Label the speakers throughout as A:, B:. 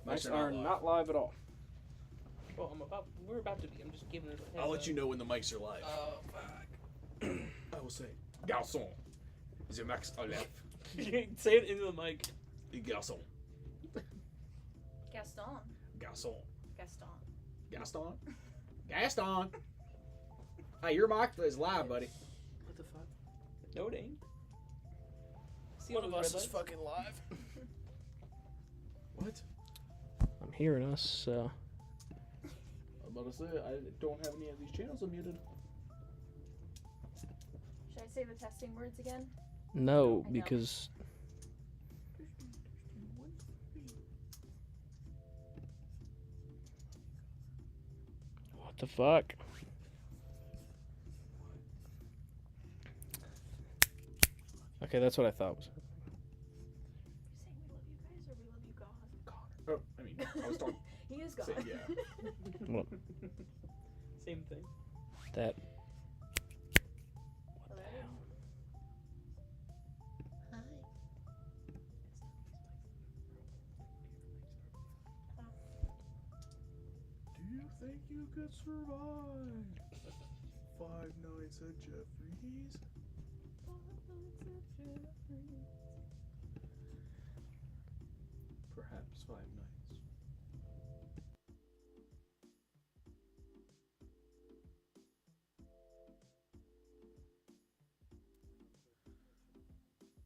A: Mics are not live at all.
B: Well, we're about to be. I'm just giving it a heads
C: I'll let
B: up.
C: you know when the mics are live.
B: Oh, fuck.
C: I will say, Garçon, the mics are live.
B: Say it into the mic.
C: Garçon.
D: Gaston.
C: Garçon.
D: Gaston.
A: Gaston? Gaston! Hey, your mic is live, buddy.
B: What the fuck? No, it ain't. See
E: One
B: all
E: of
B: those
E: us
B: red
E: is
B: lights?
E: fucking live.
C: What?
B: I'm hearing us, so.
A: I'm about to say, I don't have any of these channels unmuted.
D: Should I say the testing words again?
B: No,
D: I know.
B: because. What the fuck? Okay, that's what I thought was.
D: Are you saying we love you guys or we love you God?
A: Oh, I mean, I was talking.
D: He is God.
A: Say, yeah.
B: Well, same thing. That. What the hell?
D: Hi.
C: Do you think you could survive 5 nights at Jeffrey's? Perhaps 5 nights.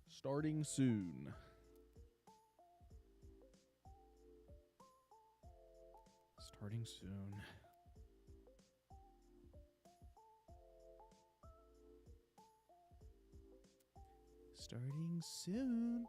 C: Starting soon. Starting soon. Starting soon.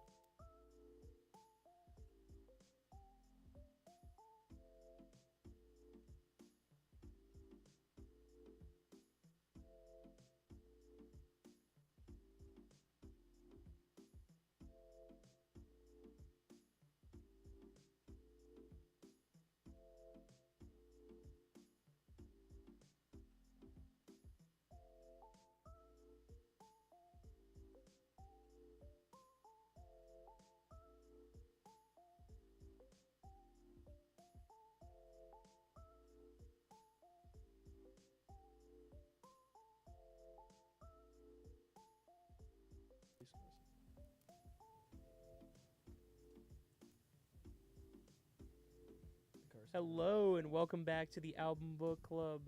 B: Hello and welcome back to the Album Book Club.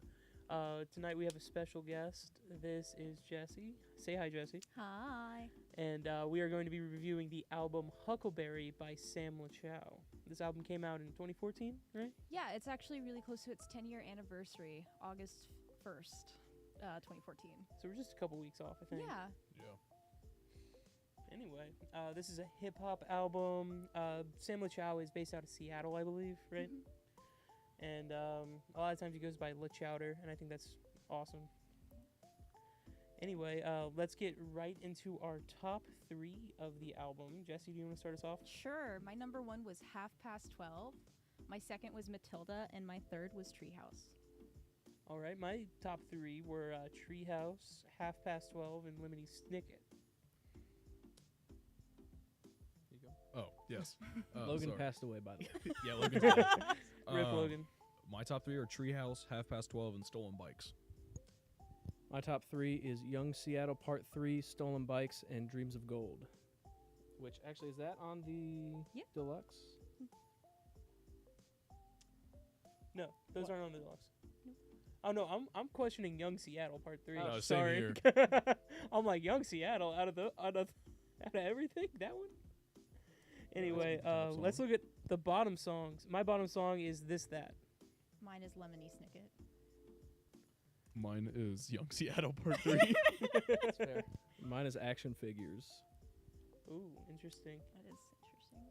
B: Tonight we have a special guest. This is Jesse. Say hi, Jesse.
D: Hi.
B: And we are going to be reviewing the album Huckleberry by Sam Lachow. This album came out in 2014, right?
F: Yeah, it's actually really close to its 10-year anniversary, August 1st, 2014.
B: So we're just a couple weeks off, I think.
F: Yeah.
B: Anyway, this is a hip-hop album. Sam Lachow is based out of Seattle, I believe, right?
F: Mm-hmm.
B: And a lot of times he goes by Lachowder, and I think that's awesome. Anyway, let's get right into our top 3 of the album. Jesse, do you want to start us off?
F: Sure. My number 1 was 12:30. My second was Matilda, and my third was Treehouse.
B: All right, my top 3 were Treehouse, 12:30, and Lemony Snicket.
C: You go. Oh, yes.
G: Logan
C: sorry.
G: passed away, by the way.
C: Yeah, Logan's dead.
B: Rip Logan.
C: My top 3 are Treehouse, 12:30, and Stolen Bikes.
G: My top 3 is Young Seattle Part 3, Stolen Bikes, and Dreams of Gold. Which, actually, is that on the deluxe?
B: No, those aren't on the deluxe. Nope. Oh no, I'm questioning Young Seattle Part 3.
C: No, same
B: sorry.
C: here.
B: I'm like Young Seattle out of everything. That one. Anyway, let's look at the bottom songs. My bottom song is This That.
F: Mine is Lemony Snicket.
C: Mine is Young Seattle Part 3.
G: That's fair. Mine is Action Figures.
B: Ooh, interesting.
F: That is interesting.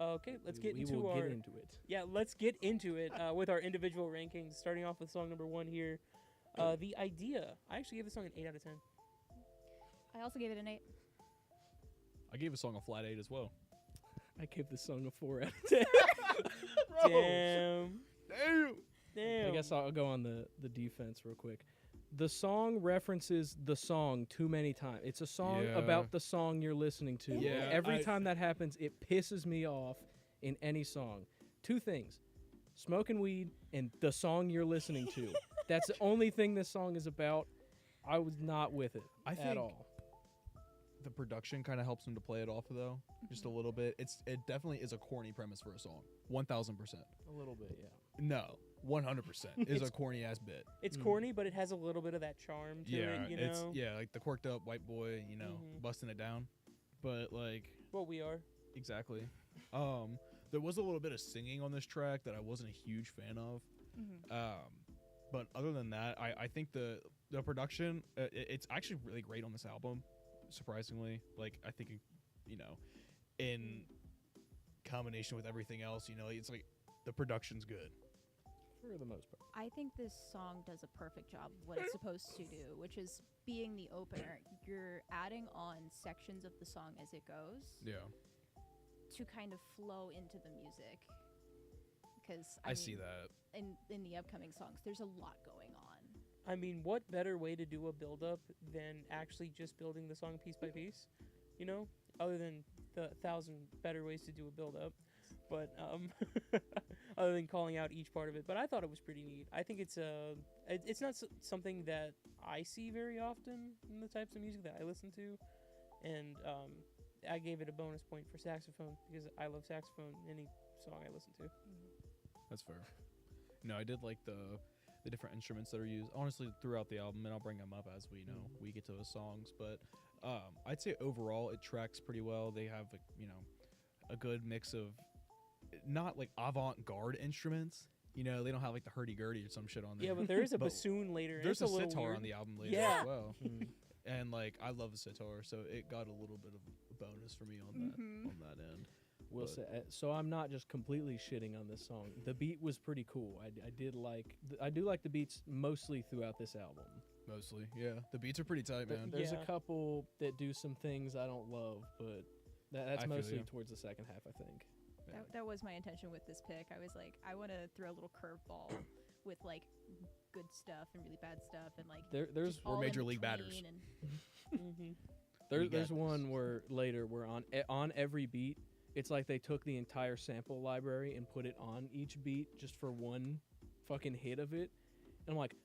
B: Okay, let's get
G: we
B: into
G: will
B: our
G: get into it.
B: Yeah, let's get into it with our individual rankings. Starting off with song number 1 here, The Idea. I actually gave the song an 8 out of 10.
F: I also gave it an 8.
C: I gave a song a flat 8 as well.
G: I gave this song a 4 out of 10.
B: Damn.
G: I guess I'll go on the defense real quick. The song references the song too many times. It's a song about the song you're listening to.
C: Yeah,
G: Every time that happens, it pisses me off in any song. 2 things: smoking weed and the song you're listening to. That's the only thing this song is about. I was not with it
C: I
G: at
C: think
G: all.
C: the production kind of helps him to play it off though, just a little bit. It definitely is a corny premise for a song. 1000%.
G: A little bit, yeah.
C: No, 100% is a
B: It's-
C: corny ass bit.
B: It's
G: Mm.
B: corny, but it has a little bit of that charm to it, you
C: it's
B: know?
C: like the quirked up white boy,
B: Mhm.
C: busting it down. But like
B: What we are.
C: exactly. There was a little bit of singing on this track that I wasn't a huge fan of. But other than that, I think the production it's actually really great on this album, surprisingly. Like I think in combination with everything else, it's like the production's good.
G: For the most part.
F: I think this song does a perfect job of what it's supposed to do, which is being the opener. You're adding on sections of the song as it goes
C: Yeah.
F: to kind of flow into the music. Because
C: I see that.
F: in the upcoming songs, there's a lot going on.
B: I mean, what better way to do a build-up than actually just building the song piece by piece? You know, other than the 1,000 better ways to do a build-up, but other than calling out each part of it. But I thought it was pretty neat. I think it's not something that I see very often in the types of music that I listen to, and I gave it a bonus point for saxophone because I love saxophone in any song I listen to.
C: That's fair. No, I did like the different instruments that are used, honestly, throughout the album, and I'll bring them up as we get to those songs. But I'd say overall it tracks pretty well. They have a good mix of not like avant-garde instruments. They don't have like the hurdy-gurdy or some shit on there.
B: Yeah, but there is a
C: But
B: bassoon later. and
C: there's
B: it's
C: a
B: little
C: sitar
B: weird.
C: on the album later
B: Yeah.
C: as well.
G: Mm.
C: And like I love the sitar, so it got a little bit of a bonus for me on that end.
G: Will
C: But-
G: say, so I'm not just completely shitting on this song. The beat was pretty cool. I do like the beats mostly throughout this album.
C: Mostly, yeah. The beats are pretty tight, man.
G: There's
B: Yeah.
G: a couple that do some things I don't love, but that's
C: I feel
G: mostly
C: you.
G: towards the second half, I think.
C: Yeah.
F: That was my intention with this pick. I was like, I want to throw a little curveball with like good stuff and really bad stuff and like
G: There's
F: just all in
C: major league batters.
F: between and-
B: Mhm.
C: We got
G: there's
C: this.
G: one where later we're on every beat. It's like they took the entire sample library and put it on each beat just for one fucking hit of it. And I'm like,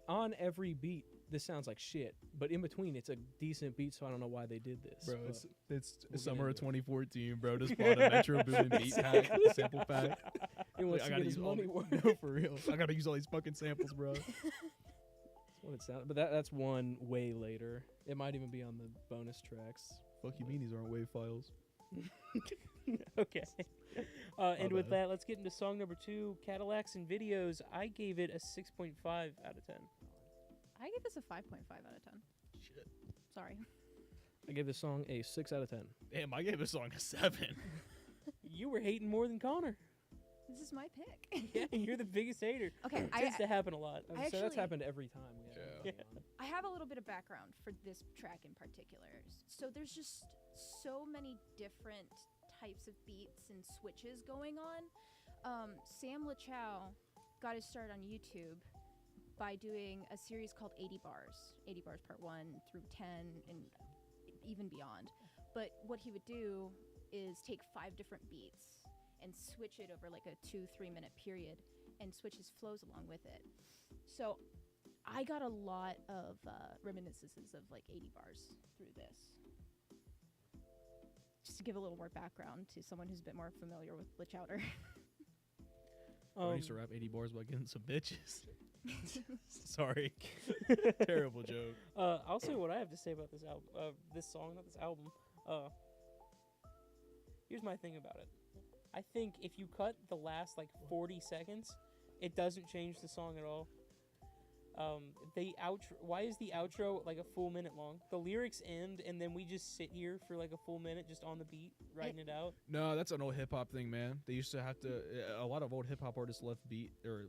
G: on every beat, this sounds like shit. But in between, it's a decent beat, so I don't know why they did this.
C: Bro,
G: but
C: it's
G: we'll get
C: summer of
G: into it.
C: 2014, bro. Just bought a Metro Boomin beat pack, sample pack.
G: he wants
C: I
G: to
C: gotta
G: get his
C: use all
G: money
C: the-
G: worth.
C: No, for real. I gotta use all these fucking samples, bro.
G: That's what it sounded. But that's one way later. It might even be on the bonus tracks.
C: Fuck you mean these aren't WAV files?
B: Okay. And with
C: bad.
B: that, let's get into song number 2, Cadillacs and Videos. I gave it a 6.5 out of 10.
F: I gave this a 5.5 out of 10.
C: Shit.
F: Sorry.
G: I gave this song a 6 out of 10.
C: Damn, I gave this song a 7.
B: You were hating more than Connor.
F: This is my pick.
B: Yeah, you're the biggest hater.
F: Okay,
B: It tends to happen a lot.
G: So
F: I
G: that's
F: actually-
G: happened every time. We have
C: Yeah.
G: it on.
F: I have a little bit of background for this track in particular. So there's just so many different types of beats and switches going on. Sam Lachow got his start on YouTube by doing a series called 80 Bars. 80 Bars Part 1 through 10 and even beyond. But what he would do is take 5 different beats and switch it over like a 2-3 minute period and switch his flows along with it. So I got a lot of reminiscences of like 80 bars through this. Just to give a little more background to someone who's a bit more familiar with Lachowder.
C: I used to rap 80 bars about getting some bitches. Sorry. Terrible joke.
B: I'll say what I have to say about this album, this song, not this album. Here's my thing about it. I think if you cut the last like 40 seconds, it doesn't change the song at all. The outro. Why is the outro like a full minute long? The lyrics end, and then we just sit here for like a full minute just on the beat, writing it out.
C: No, that's an old hip hop thing, man. They used to have to. A lot of old hip hop artists left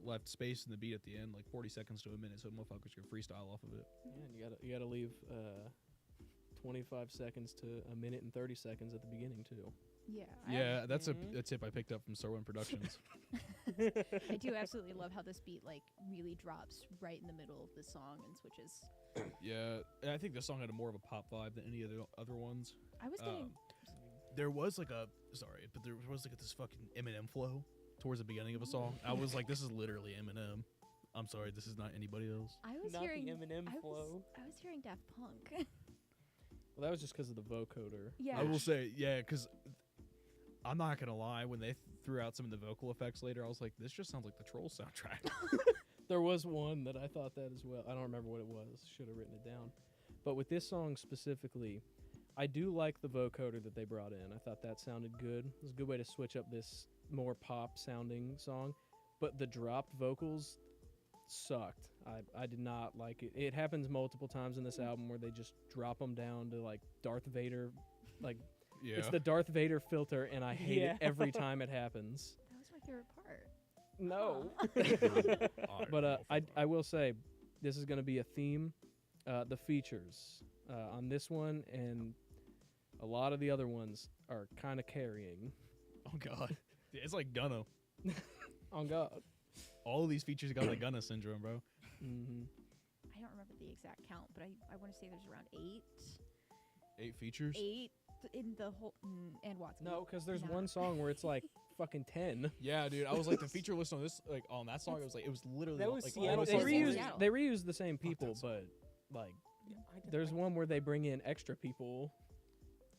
C: left space in the beat at the end, like 40 seconds to a minute, so motherfuckers could freestyle off of it.
G: Yeah, and you gotta leave 25 seconds to a minute and 30 seconds at the beginning too.
F: Yeah.
C: Yeah, that's
B: Mhm.
C: a tip I picked up from Sirwin Productions.
F: I do absolutely love how this beat like really drops right in the middle of the song and switches.
C: Yeah, and I think this song had a more of a pop vibe than any of the other ones.
F: I was getting
C: There was like this fucking Eminem flow towards the beginning of a song. I was like, this is literally Eminem. I'm sorry, this is not anybody else.
F: I was
B: Not
F: hearing
B: the Eminem
F: I
B: flow.
F: I was hearing Daft Punk.
G: Well, that was just because of the vocoder.
F: Yeah.
C: I will say, yeah, because I'm not gonna lie. When they threw out some of the vocal effects later, I was like, this just sounds like the Troll soundtrack.
G: There was one that I thought that as well. I don't remember what it was. Should have written it down. But with this song specifically, I do like the vocoder that they brought in. I thought that sounded good. It was a good way to switch up this more pop sounding song. But the dropped vocals sucked. I did not like it. It happens multiple times in this album where they just drop them down to like Darth Vader. Like,
C: Yeah.
G: it's the Darth Vader filter, and I hate
B: Yeah.
G: it every time it happens.
F: That was my favorite part.
G: No.
C: Alright,
G: But
C: I'll
G: I
C: follow.
G: will say, this is going to be a theme. The features on this one and a lot of the other ones are kind of carrying.
C: Oh god, it's like Gunna.
G: On God.
C: All of these features got like Gunna syndrome, bro.
G: Mm-hmm.
F: I don't remember the exact count, but I want to say there's around
C: 8 features.
F: 8 in the whole and Watsky.
G: No, because there's
F: Nah.
G: one song where it's like fucking 10.
C: Yeah, dude. I was like the feature list on this, like on that song. It was like it was literally
B: That was
C: like
B: Seattle
C: all
G: They
C: the
B: Seattle.
C: songs.
G: reused,
F: Seattle.
G: they reused the same
C: Fuck that
G: people,
C: song.
G: but like
B: Yeah, I did
G: there's
B: like
G: one where they bring in extra people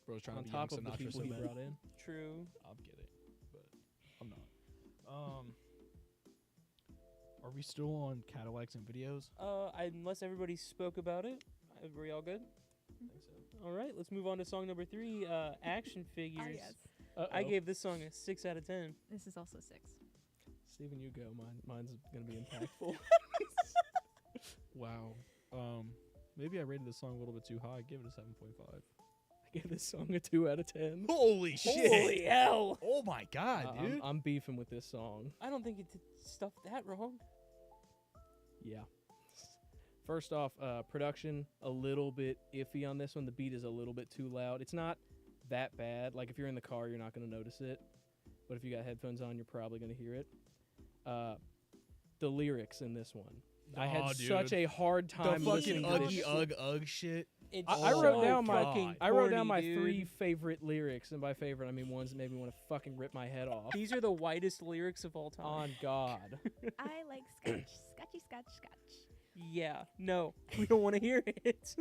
C: Bro's trying
G: on
C: to be
G: top
C: young
G: of the
C: Sinatra
G: people
C: so
G: he
C: bad.
G: brought in.
B: True.
C: I'll get it, but I'm not. Are we still on Cadillacs and videos?
B: Unless everybody spoke about it, are we all good?
G: I think so.
B: All right, let's move on to song number 3. Action figures.
F: Ah, yes.
B: I gave this song a 6 out of 10.
F: This is also 6.
G: Steven, you go. Mine's gonna be impactful.
C: Wow. Maybe I rated this song a little bit too high. I gave it a 7.5.
G: I gave this song a 2 out of 10.
C: Holy
B: Holy hell!
C: Oh my god, dude.
G: I'm beefing with this song.
B: I don't think it did stuff that wrong.
G: Yeah. First off, production a little bit iffy on this one. The beat is a little bit too loud. It's not that bad. Like if you're in the car, you're not going to notice it. But if you got headphones on, you're probably going to hear it. The lyrics in this one. I had
C: Aw, dude.
G: such a hard
C: the
G: time listening
C: fucking
G: to this.
C: ugg shit.
B: It's
G: I
C: Oh
G: wrote
C: my
G: down my
C: God.
G: I wrote down
B: corny,
G: my
B: dude.
G: 3 favorite lyrics, and by favorite I mean ones that made me want to fucking rip my head off.
B: These are the whitest lyrics of all time.
G: On God.
F: I like scotch. Scotchy scotch scotch.
B: Yeah. No, we don't want to hear it.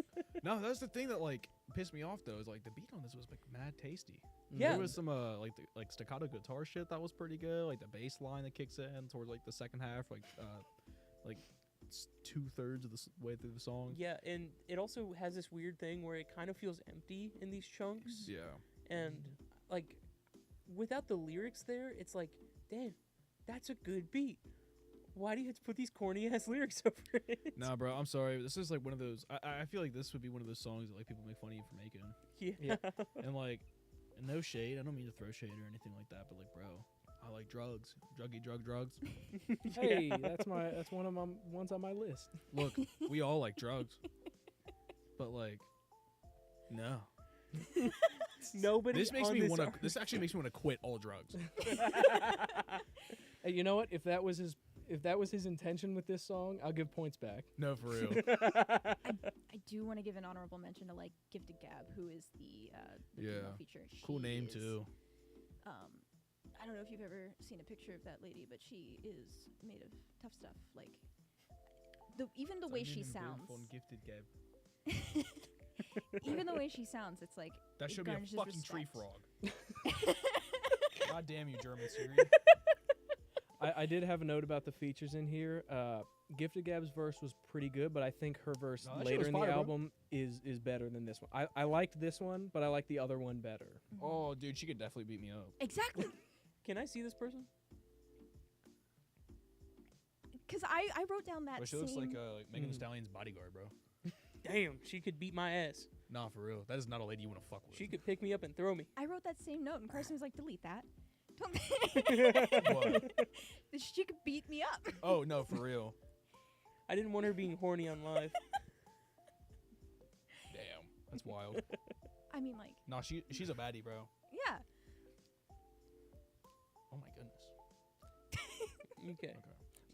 C: No, that's the thing that like pissed me off though. Is like the beat on this was like mad tasty.
B: Yeah.
C: There was some like staccato guitar shit that was pretty good. Like the bass line that kicks in towards like the second half, like 2/3 of the way through the song.
B: Yeah, and it also has this weird thing where it kind of feels empty in these chunks.
C: Yeah.
B: And like without the lyrics there, it's like, damn, that's a good beat. Why do you have to put these corny ass lyrics over it?
C: Nah, bro, I'm sorry. This is like one of those. I feel like this would be one of those songs that like people make fun of you for making.
B: Yeah.
C: And like, and no shade. I don't mean to throw shade or anything like that, but like, bro, I like drugs, drugs.
G: Hey, that's one of my ones on my list.
C: Look, we all like drugs, but like, no.
B: Nobody.
C: This makes
B: on
C: me
B: this
C: want to.
B: ar-
C: This actually makes me want to quit all drugs.
G: Hey, you know what? If that was his intention with this song, I'll give points back.
C: No, for real.
F: I do want to give an honorable mention to like Gifted Gab, who is the
C: Yeah.
F: female feature.
C: Cool
F: She
C: name
F: is,
C: too.
F: I don't know if you've ever seen a picture of that lady, but she is made of tough stuff. Like even the way she sounds,
C: Gifted Gab.
F: even the way she sounds, it's like
C: That
F: it
C: should be a
F: garnishes
C: fucking tree
F: respect.
C: frog. God damn you, German Siri.
G: I did have a note about the features in here. Gifted Gab's verse was pretty good, but I think her verse
C: No, that shit
G: later
C: was
G: in
C: fire,
G: the
C: bro.
G: album is better than this one. I liked this one, but I like the other one better.
C: Oh, dude, she could definitely beat me up.
F: Exactly,
B: Can I see this person?
F: because I wrote down that
C: But she
F: same.
C: looks like Megan Thee
G: Mm.
C: Stallion's bodyguard, bro.
B: Damn, she could beat my ass.
C: Nah, for real. That is not a lady you want to fuck with.
B: She could pick me up and throw me.
F: I wrote that same note, and Carson was like, "Delete that." Don't.
C: What?
F: She could beat me up.
C: Oh no, for real.
B: I didn't want her being horny on live.
C: Damn, that's wild.
F: I mean, like,
C: Nah, she's a baddie, bro.
F: yeah.
C: Oh my goodness.
B: Okay.
C: Okay.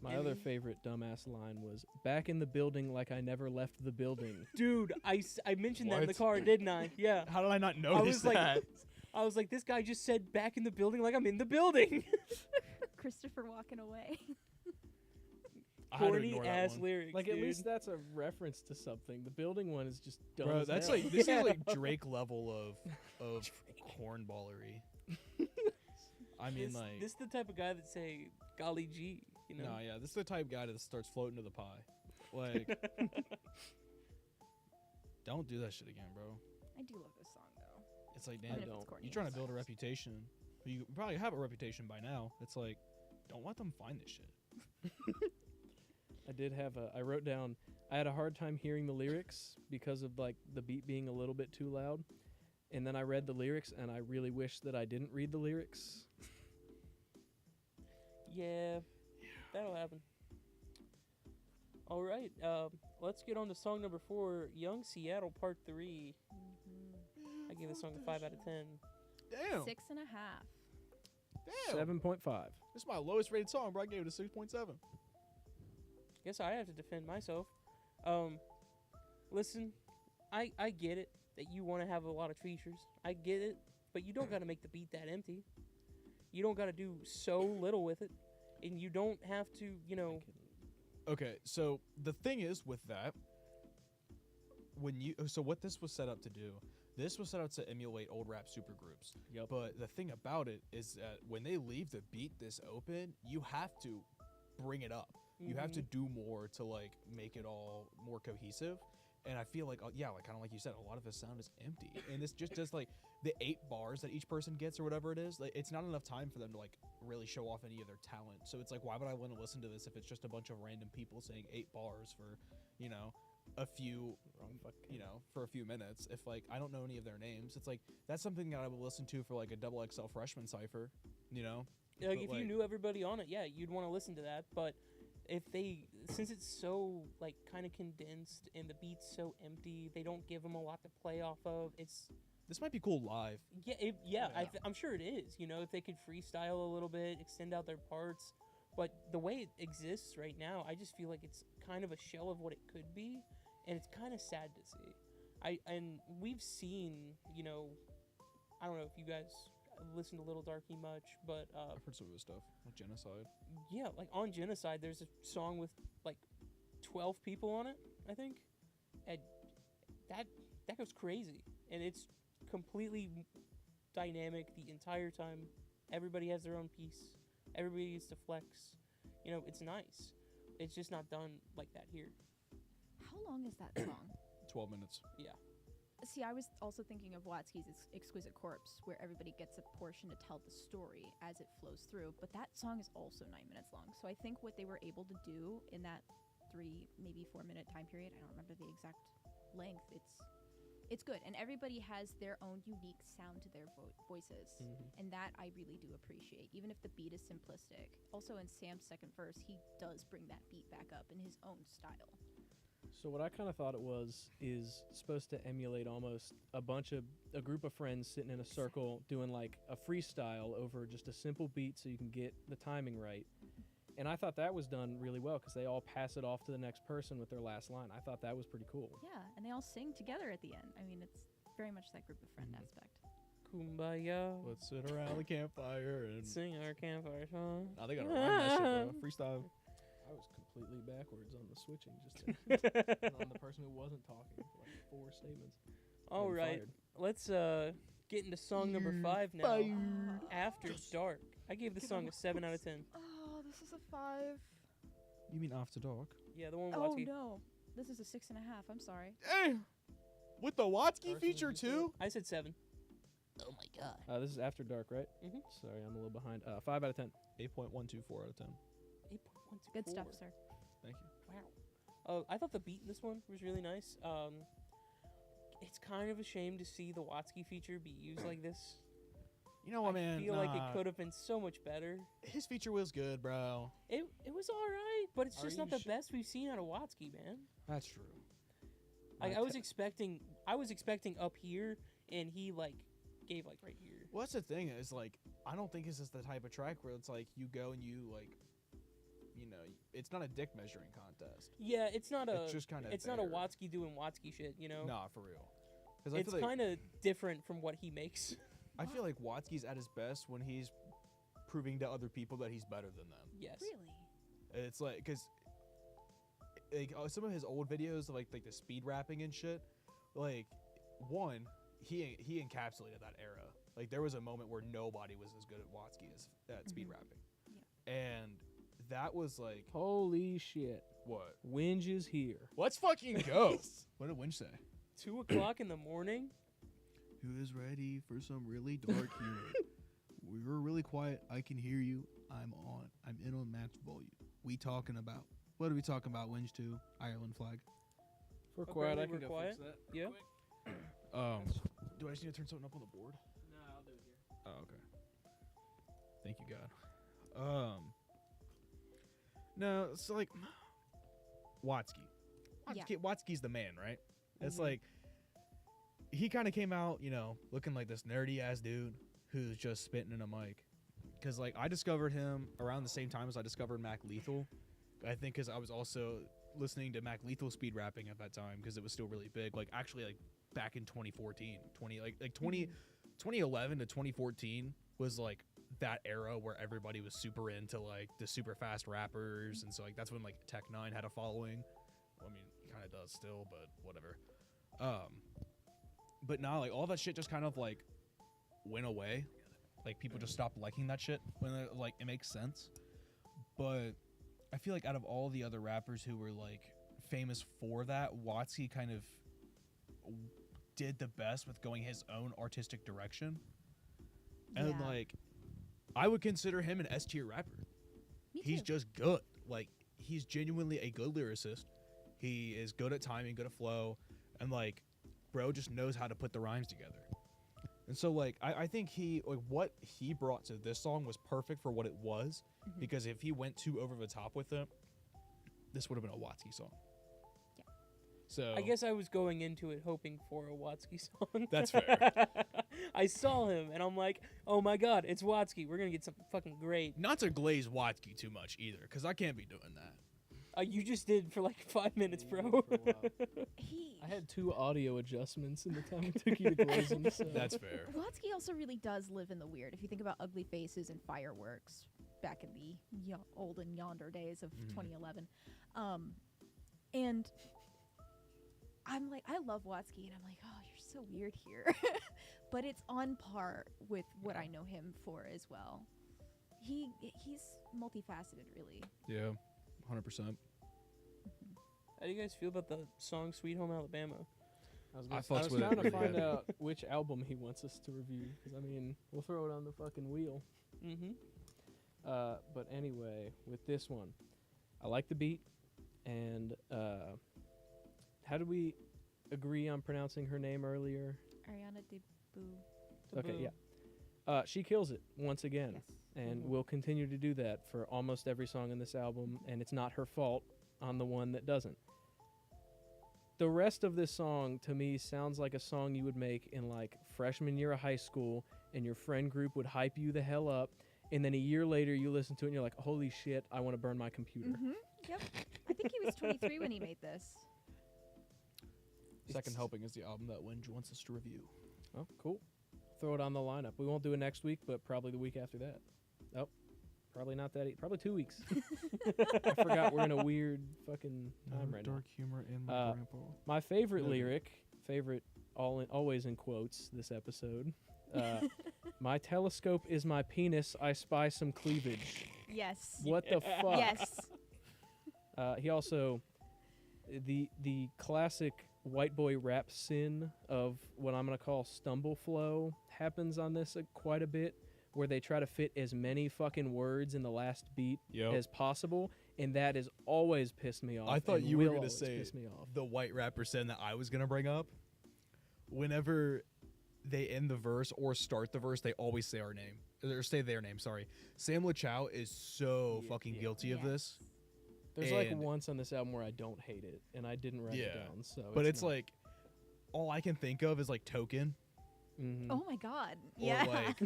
G: My other favorite dumbass line was "back in the building like I never left the building."
B: Dude, I mentioned that in the
C: What?
B: car, didn't I? Yeah.
C: How did I not
B: I
C: notice
B: was like,
C: that?
B: I was like, this guy just said back in the building like I'm in the building.
F: Christopher walking away.
C: I had to
B: Corny
C: ignore that
B: ass
C: one.
B: lyrics.
G: Like
B: dude.
G: at least that's a reference to something. The building one is just dumb.
C: Bro,
G: as
C: that's
G: hell.
C: like this
B: Yeah.
C: is like Drake level of cornballery. I mean,
B: this,
C: like,
B: this is the type of guy that say golly gee, you know.
C: no, yeah, this is the type of guy that starts floating to the pie. Like, don't do that shit again, bro.
F: I do love this song though.
C: It's like,
F: Even
C: damn,
F: if
G: don't.
F: it's corny
C: you're trying to
F: at
C: build a
F: times.
C: reputation. You probably have a reputation by now. It's like, don't let them find this shit.
G: I did have a. I wrote down. I had a hard time hearing the lyrics because of like the beat being a little bit too loud, and then I read the lyrics, and I really wish that I didn't read the lyrics.
B: Yeah, that'll happen. All right, let's get on to song number 4, Young Seattle Part 3. I gave this song a 5 out of 10.
C: Damn.
F: 6.5.
C: Damn.
G: 7.5.
C: This is my lowest rated song, bro. I gave it a 6.7.
B: Guess I have to defend myself. Listen, I get it that you want to have a lot of features. I get it, but you don't got to make the beat that empty. You don't got to do so little with it, and you don't have to, you know.
C: Okay, so the thing is with that, so what this was set up to do, this was set up to emulate old rap supergroups.
G: Yep.
C: But the thing about it is that when they leave the beat this open, you have to bring it up. You have to do more to like make it all more cohesive. And I feel like, yeah, like kind of like you said, a lot of the sound is empty. And this just does like the 8 bars that each person gets or whatever it is. Like, it's not enough time for them to like really show off any of their talent. So it's like, why would I want to listen to this if it's just a bunch of random people saying 8 bars for, you know, a few, you know, for a few minutes? If like I don't know any of their names, it's like that's something that I would listen to for like a double XL freshman cipher, you know.
B: Like,
C: But,
B: if you knew everybody on it, yeah, you'd want to listen to that. But if since it's so like kind of condensed and the beat's so empty, they don't give them a lot to play off of.
C: This might be cool live.
B: Yeah,
C: Yeah.
B: I'm sure it is. You know, if they could freestyle a little bit, extend out their parts. But the way it exists right now, I just feel like it's kind of a shell of what it could be, and it's kind of sad to see. And we've seen, you know, I don't know if you guys listen to Little Darky much, but
C: I've heard some of his stuff, like Genocide.
B: yeah, like on Genocide, there's a song with like 12 people on it, I think, and that goes crazy, and it's completely dynamic the entire time. Everybody has their own piece. Everybody gets to flex. You know, it's nice. It's just not done like that here.
F: How long is that song?
C: 12 minutes.
B: Yeah.
F: See, I was also thinking of Watsky's Exquisite Corpse, where everybody gets a portion to tell the story as it flows through. But that song is also 9 minutes long. So I think what they were able to do in that 3, maybe 4 minute time period, I don't remember the exact length, it's good. And everybody has their own unique sound to their voices. And that I really do appreciate, even if the beat is simplistic. Also in Sam's second verse, he does bring that beat back up in his own style.
G: So what I kind of thought it is supposed to emulate almost a group of friends sitting in a circle doing like a freestyle over just a simple beat so you can get the timing right. And I thought that was done really well because they all pass it off to the next person with their last line. I thought that was pretty cool.
F: Yeah, and they all sing together at the end. I mean, it's very much that group of friend aspect.
B: Kumbaya.
C: Let's sit around the campfire and
B: Sing our campfire song.
C: Oh, they gotta rhyme that shit, bro. Freestyle.
G: I was completely backwards on the switching just and on the person who wasn't talking for like 4 statements.
B: All
G: Getting
B: right,
G: fired.
B: let's get into song number 5 now. After Dark. I gave this song a 7 out of 10.
D: Oh, this is a 5.
C: You mean After Dark?
B: Yeah, the one with
F: Oh
B: Watsky.
F: no, this is a 6.5. I'm sorry.
C: Hey! With the Watsky
G: Person
C: feature
G: you said.
C: too?
B: I said 7. Oh my god.
G: This is After Dark, right?
B: Mhm.
G: Sorry, I'm a little behind. 5 out of 10.
C: 8.124 out of 10.
B: 8.124.
F: Good stuff, sir.
C: Thank you.
B: Wow. I thought the beat in this one was really nice. It's kind of a shame to see the Watsky feature be used like this.
C: You know what,
B: I
C: man?
B: feel like it could have been so much better.
C: His feature was good, bro.
B: It was all right, but it's
G: Are
B: just
G: you
B: not the
G: sh-
B: best we've seen out of Watsky, man.
C: That's true.
B: Like I was expecting up here, and he like gave like right here.
C: Well, that's the thing is like I don't think this is the type of track where it's like you go and you like, you know, it's not a dick measuring contest.
B: Yeah, it's not a.
C: It's just kind of.
B: It's not a Watsky doing Watsky shit, you know.
C: Nah, for real. Because
B: It's kind of different from what he makes.
C: I feel like Watsky's at his best when he's proving to other people that he's better than them.
B: Yes.
F: Really?
C: It's like, because like some of his old videos, like the speed rapping and shit, like one, he encapsulated that era. Like there was a moment where nobody was as good at Watsky as at speed rapping.
F: Yeah.
C: And that was like,
G: Holy shit.
C: what?
G: Winge is here.
C: Let's fucking go. What did Winch say?
B: 2 o'clock in the morning.
E: Who is ready for some really dark humor? We're really quiet. I can hear you. I'm on. I'm in on max volume. We talking about. What are we talking about? Winch 2, Ireland flag.
G: For
B: Okay,
G: quiet, I
B: we're
G: can go
B: quiet.
G: fix that.
B: Yeah.
C: Do I just need to turn something up on the board?
G: No, I'll do it here.
C: Oh, okay. Thank you, God. No, so like Watsky.
F: Yeah.
C: Watsky's the man, right? It's
B: Mhm.
C: like he kind of came out, looking like this nerdy ass dude who's just spitting in a mic. Cause like I discovered him around the same time as I discovered Mac Lethal. I think because I was also listening to Mac Lethal speed rapping at that time because it was still really big. Like actually like back in 2014, 2011 to 2014 was like that era where everybody was super into like the super fast rappers, and so like that's when like Tech Nine had a following. Well, I mean, he kind of does still, but whatever. But now like all that shit just kind of like went away. Like people just stopped liking that shit when it makes sense. But I feel like out of all the other rappers who were like famous for that, Watsky kind of did the best with going his own artistic direction. And
F: Yeah.
C: like I would consider him an S tier rapper.
F: Me
C: He's
F: too.
C: just good. Like he's genuinely a good lyricist. He is good at timing, good at flow, and like bro just knows how to put the rhymes together. And so like I think what he brought to this song was perfect for what it was,
F: Mhm.
C: because if he went too over the top with it, this would have been a Watsky song.
F: Yeah.
C: So
B: I guess I was going into it hoping for a Watsky song.
C: That's fair.
B: I saw him and I'm like, oh my god, it's Watsky. We're gonna get something fucking great.
C: not to glaze Watsky too much either, because I can't be doing that.
B: You just did for like 5 minutes,
G: Yeah,
B: bro.
G: for a while.
F: He
G: I had 2 audio adjustments in the time it took you to close them. So.
C: That's fair.
F: Watsky also really does live in the weird. If you think about Ugly Faces and Fireworks back in the olden yonder days of
C: Mhm.
F: 2011, and I'm like, I love Watsky, and I'm like, oh, you're so weird here, but it's on par with what I know him for as well. He's multifaceted, really.
C: Yeah, 100%.
B: How do you guys feel about the song "Sweet Home Alabama"?
C: I
G: I
C: fucks
G: was
C: with it
G: trying to
C: pretty
G: find
C: good.
G: out which album he wants us to review. Because, I mean, we'll throw it on the fucking wheel.
B: Mm-hmm.
G: But anyway, with this one, I like the beat. And how did we agree on pronouncing her name earlier?
F: Ariana DeBoo.
G: Okay, yeah. She kills it once again.
F: Yes.
G: And
B: Mhm.
G: will continue to do that for almost every song in this album. And it's not her fault on the one that doesn't. The rest of this song, to me, sounds like a song you would make in, like, freshman year of high school, and your friend group would hype you the hell up, and then a year later you listen to it and you're like, holy shit, I want to burn my computer.
F: Mm-hmm. Yep. I think he was 23 when he made this.
C: Second Helping is the album that Winge wants us to review.
G: Oh, cool. Throw it on the lineup. We won't do it next week, but probably the week after that. Oh, probably not that. Probably 2 weeks. I forgot we're in a weird fucking time right now.
E: dark humor in my
G: Uh,
E: grandpa.
G: My favorite
C: Noted.
G: lyric, always in quotes this episode. My telescope is my penis. I spy some cleavage.
F: Yes.
G: What the fuck?
F: Yes.
G: He also, the classic white boy rap sin of what I'm gonna call stumble flow happens on this quite a bit, where they try to fit as many fucking words in the last beat as possible, and that has always pissed me off.
C: I thought
G: and
C: you were
G: will
C: gonna
G: always
C: say
G: piss me off.
C: the white rapper sin that I was gonna bring up. Whenever they end the verse or start the verse, they always say our name or say their name. Sorry, Sam Lachow is so
G: Yeah,
C: fucking
G: yeah.
C: guilty of
F: Yes.
C: this.
G: There's like
C: and-
G: once on this album where I don't hate it, and I didn't write it
C: Yeah.
G: down. So,
C: But it's
G: not-
C: like all I can think of is like Token
G: Mhm.
F: Oh my God.
C: or
F: Yeah.
C: like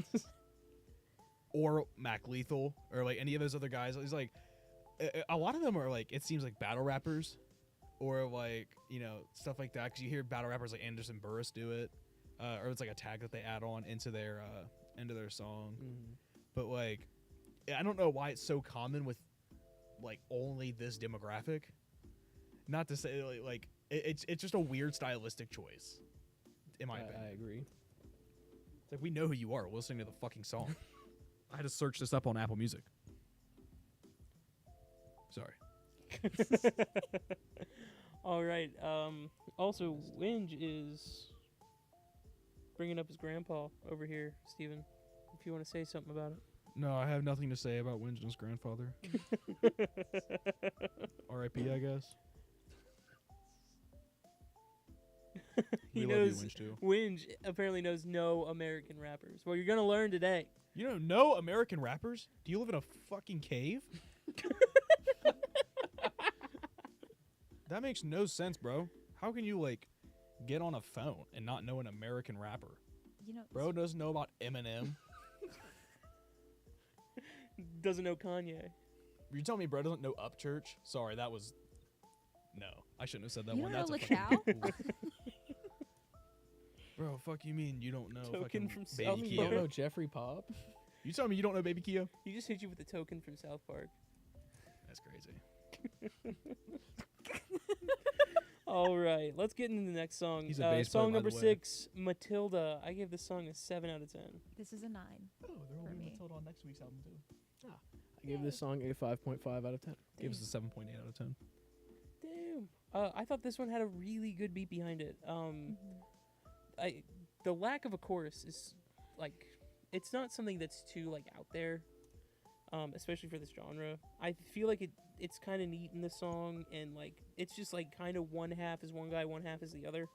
C: or Mac Lethal or like any of those other guys. It's like a lot of them are like, it seems like battle rappers or like, stuff like that, because you hear battle rappers like Anderson Burris do it, or it's like a tag that they add on into their song.
G: Mhm.
C: But like I don't know why it's so common with like only this demographic. Not to say like it's just a weird stylistic choice, in my opinion.
G: I agree.
C: It's like we know who you are. We'll listen to the fucking song. I had to search this up on Apple Music. Sorry.
B: All right. Also, Winge is bringing up his grandpa over here, Steven. If you want to say something about it.
C: No, I have nothing to say about Winston's grandfather. R.I.P. I guess.
B: He
C: We love you,
B: knows.
C: Winch, too.
B: Winge apparently knows no American rappers. Well, you're gonna learn today.
C: You know no American rappers? Do you live in a fucking cave? That makes no sense, bro. How can you like get on a phone and not know an American rapper?
F: You know,
C: Bro doesn't know about Eminem.
B: Doesn't know Kanye.
C: You telling me bro doesn't know Upchurch? Sorry, that was no. I shouldn't have said that
F: You
C: one.
F: don't
C: That's
F: know
C: a
F: Lachow?
C: Bro, fuck you mean you don't know
B: Token
C: fucking
B: from
C: Baby
B: South
G: You
C: Kia?
G: don't know Jeffrey Pop?
C: You telling me you don't know Baby Kia?
B: He just hit you with a token from South Park.
C: That's crazy.
B: All right, let's get into the next song.
C: He's a bass player,
B: Song
C: by the
B: number
C: way.
B: 6, Matilda. I gave this song a 7 out of 10.
F: this is a 9.
C: Oh, there
F: will be me.
C: Matilda on next week's album too.
G: I gave this song a 5.5 out of 10.
C: Give us a 7.8 out of 10.
B: Damn. I thought this one had a really good beat behind it. The lack of a chorus is like, it's not something that's too like out there, especially for this genre. I feel like it's kind of neat in the song, and like it's just like kind of one half is one guy, one half is the other,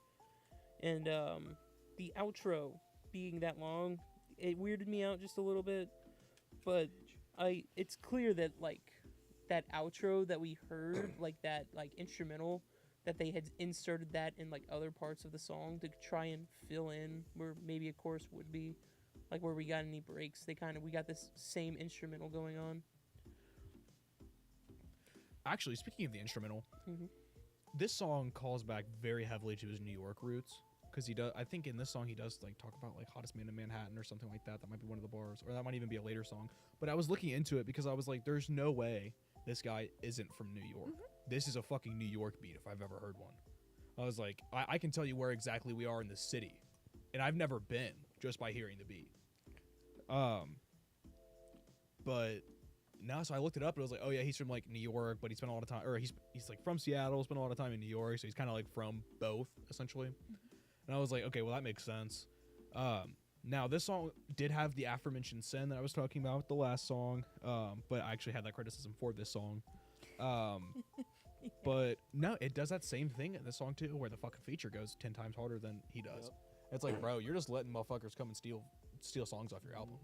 B: and the outro being that long, it weirded me out just a little bit, but it's clear that like that outro that we heard, like that like instrumental, that they had inserted that in like other parts of the song to try and fill in where maybe a chorus would be, like where we got any breaks. We got this same instrumental going on.
C: Actually, speaking of the instrumental,
B: Mhm.
C: this song calls back very heavily to his New York roots. Because he does, I think in this song he does like talk about like hottest man in Manhattan or something like that. That might be one of the bars, or that might even be a later song. But I was looking into it because I was like, there's no way this guy isn't from New York. This is a fucking New York beat if I've ever heard one. I was like, I can tell you where exactly we are in the city, and I've never been just by hearing the beat. But now, so I looked it up and I was like, oh yeah, he's from like New York, but he spent a lot of time, or he's like from Seattle, spent a lot of time in New York, so he's kind of like from both essentially. And I was like, okay, well that makes sense. Now this song did have the aforementioned sin that I was talking about with the last song, but I actually had that criticism for this song. But no, it does that same thing in this song too, where the fucking feature goes 10 times harder than he does.
G: Yep.
C: It's like, bro, you're just letting motherfuckers come and steal songs off your album.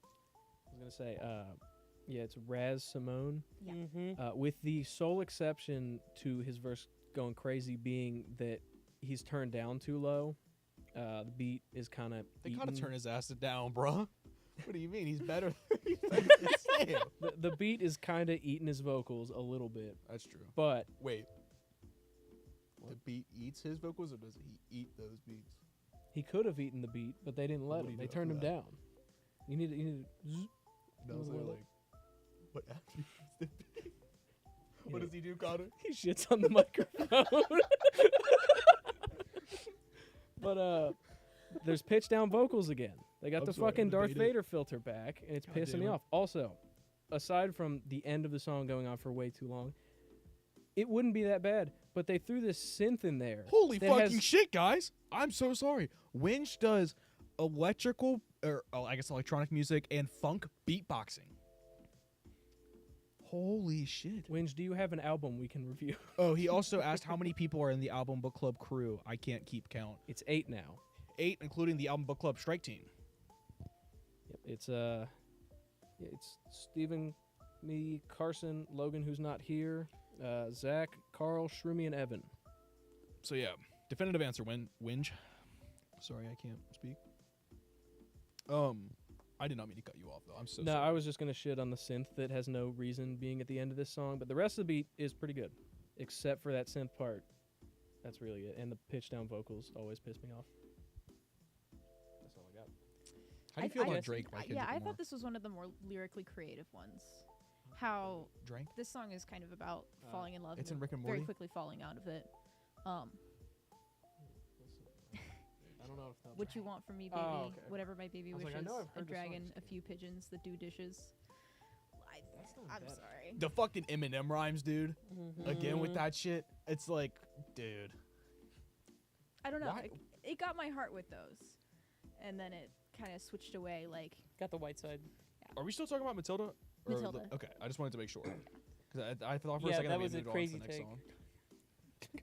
G: I was gonna say, yeah, it's Raz Simone,
F: Yeah.
B: Mm-hmm.
G: with the sole exception to his verse going crazy being that he's turned down too low. The beat is kind of.
C: They gotta turn his ass down, bro. What do you mean? He's better.
G: The beat is kind of eating his vocals a little bit,
C: That's true.
G: but
C: Wait. The beat eats his vocals, or does he eat those beats?
G: he could have eaten the beat, but they didn't let
C: What do
G: him.
C: you
G: They
C: do
G: turned him
C: after that?
G: down. You need to.
C: No, so
G: Well,
C: like, what after he eats the beat? What
G: Yeah.
C: does he do, Connor?
G: He shits on the microphone. But there's pitch down vocals again. They got
C: I'm
G: the
C: sorry, I
G: fucking Darth
C: debated.
G: Vader filter back, and it's
C: God
G: pissing
C: damn
G: me
C: it.
G: off. Also, aside from the end of the song going on for way too long, it wouldn't be that bad. But they threw this synth in there.
C: Holy
G: that
C: fucking
G: has-
C: shit, guys! I'm so sorry. Winch does electrical, or I guess electronic music and funk beatboxing. Holy shit.
G: Winge, do you have an album we can review?
C: Oh, he also asked how many people are in the album book club crew. I can't keep count.
G: It's 8 now.
C: 8, including the album book club strike team.
G: Yep, it's Steven, me, Carson, Logan, who's not here, Zach, Carl, Shroomy, and Evan.
C: So yeah, definitive answer. Winge. Sorry, I can't speak. I did not mean to cut you off though. I'm so
G: No,
C: sorry.
G: I was just gonna shit on the synth that has no reason being at the end of this song, but the rest of the beat is pretty good, except for that synth part. That's really it, and the pitch down vocals always piss me off. That's all I got.
C: How do you feel about
B: guess-
C: Drake by Kendrick
F: Yeah, I
C: Lamar?
F: thought this was one of the more lyrically creative ones. How
C: Drake?
F: this song is kind of about falling in love
C: It's
F: and
C: in Rick and
F: very
C: Morty?
F: quickly falling out of it.
G: I don't know if that's
F: What you want from me, baby?
G: Oh, okay.
F: Whatever my baby
G: I was
F: wishes.
G: like, I know I've
F: a
G: heard this song
F: dragon, a
G: before.
F: few pigeons that do dishes. I'm
G: bad.
F: sorry.
C: The fucking Eminem rhymes, dude. Again with
B: Mhm.
C: that shit. It's like, dude.
F: I don't know.
C: Why-
F: It got my heart with those, and then it kind of switched away. Like
B: Got the white side.
C: Are we still talking about Matilda?
F: Matilda.
C: Okay, I just wanted to make sure. Because I thought for a
B: Yeah,
C: second
B: that
C: we
B: was a
C: moved on to
B: crazy
C: the next
B: take.
C: song.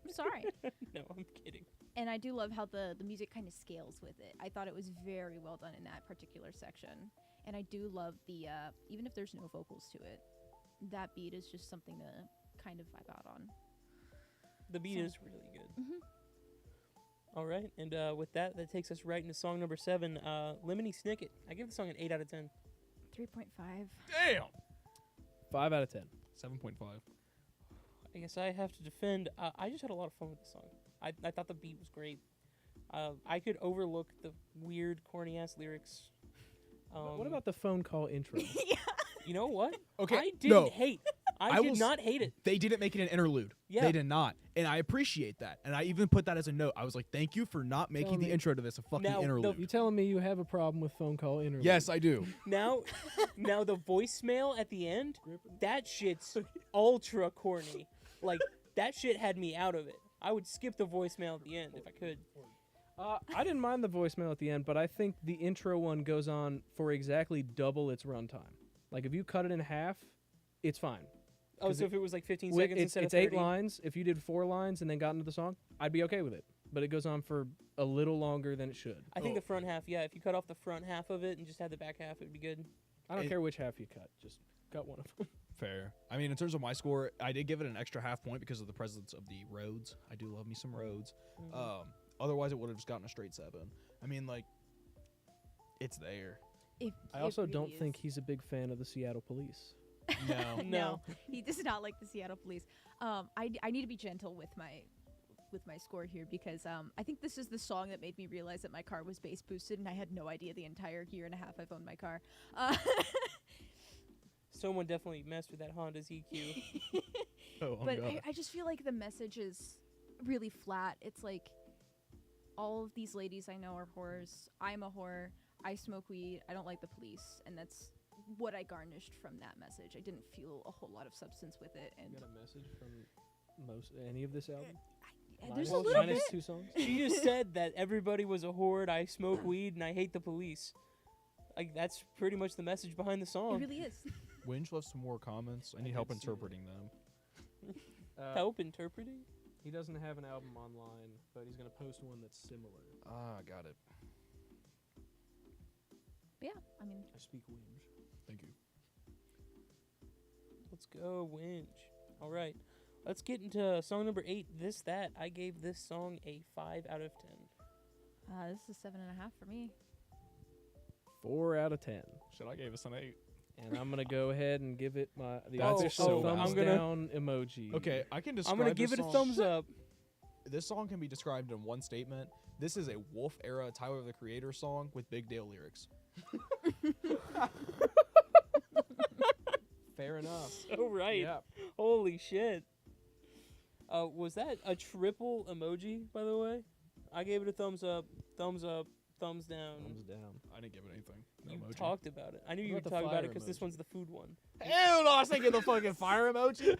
F: I'm sorry.
B: No, I'm kidding.
F: And I do love how the music kind of scales with it. I thought it was very well done in that particular section. And I do love the even if there's no vocals to it, that beat is just something to kind of vibe out on.
B: The beat
F: So-
B: is really good.
F: Mhm.
B: All right, and with that takes us right into song number 7, Lemony Snicket. I give the song an 8 out of 10.
F: 3.5.
C: Damn!
G: 5 out of 10.
C: 7.5.
B: I guess I have to defend. I just had a lot of fun with the song. I thought the beat was great. I could overlook the weird, corny ass lyrics.
G: What about the phone call intro?
B: You know what?
C: Okay,
B: I didn't
C: no.
B: hate.
C: I
B: I did
C: will
B: not hate it.
C: They didn't make it an interlude.
B: Yeah.
C: They did not. And I appreciate that. And I even put that as a note. I was like, thank you for not making
G: Telling
C: the
G: me-
C: intro to this a fucking
B: Now, the-
C: interlude.
G: You telling me you have a problem with phone call interview?
C: Yes, I do.
B: Now the voicemail at the end, that shit's ultra corny. Like that shit had me out of it. I would skip the voicemail at the end if I could.
G: I didn't mind the voicemail at the end, but I think the intro one goes on for exactly double its runtime. Like if you cut it in half, it's fine.
B: Oh,
G: 'Cause
B: so if it was like 15
G: Wi-
B: seconds
G: it's
B: instead
G: it's
B: of
G: 8
B: 30.
G: lines. If you did 4 lines and then got into the song, I'd be okay with it. But it goes on for a little longer than it should.
B: I think the front half, yeah. If you cut off the front half of it and just had the back half, it'd be good.
G: I don't
C: It-
G: care which half you cut. Just cut one of them.
C: Fair. I mean, in terms of my score, I did give it an extra half point because of the presence of the roads. I do love me some roads. Otherwise, it would have just gotten a straight 7. I mean, like, it's there.
G: I also don't think he's a big fan of the Seattle Police.
C: No.
B: No.
F: He does not like the Seattle Police. I need to be gentle with my score here because I think this is the song that made me realize that my car was bass boosted and I had no idea the entire year and a half I've owned my car.
B: Someone definitely messed with that Honda ZQ.
C: Oh,
F: But I just feel like the message is really flat. It's like all of these ladies I know are whores. I'm a whore. I smoke weed. I don't like the police, and that's what I garnished from that message. I didn't feel a whole lot of substance with it, and
G: You got a message from any of this album?
F: there's a
B: Minus-
F: little
G: minus
F: bit.
G: 2 songs.
B: She just said that everybody was a horde. I smoke weed and I hate the police. Like that's pretty much the message behind the
F: It
B: song.
F: really is.
C: Winch left some more comments. I need help
G: did see that.
C: interpreting them.
B: Help interpreting.
G: He doesn't have an album online, but he's gonna post one that's similar.
C: Ah, got it.
F: But yeah, I mean,
G: I speak whinge.
C: Thank you.
B: Let's go, Winch. All right, let's get into song number 8. This that I gave this song a 5 out of 10.
F: this is 7.5 for me.
G: 4 out of 10.
C: Shit, I gave us an 8.
G: And I'm gonna go ahead and give it the
C: That's
G: official
C: so bad.
G: thumbs
B: I'm gonna-
G: down emoji.
C: Okay, I can describe
B: I'm gonna
C: this
B: give it a
C: song-
B: thumbs up.
C: This song can be described in one statement. This is a Wolf era Tyler the Creator song with Big Dale lyrics.
G: Fair enough.
B: So right.
G: Yep.
B: Holy shit. Was that a triple emoji, by the way? I gave it a thumbs up, thumbs down.
G: Thumbs down.
C: I didn't give it anything. No
B: You
C: emoji.
B: talked about it. I knew
G: What
B: you were
G: about the
B: talking about
G: fire
B: it because this
G: emoji?
B: one's the food one.
C: Hell no, I was thinking the fucking fire emoji.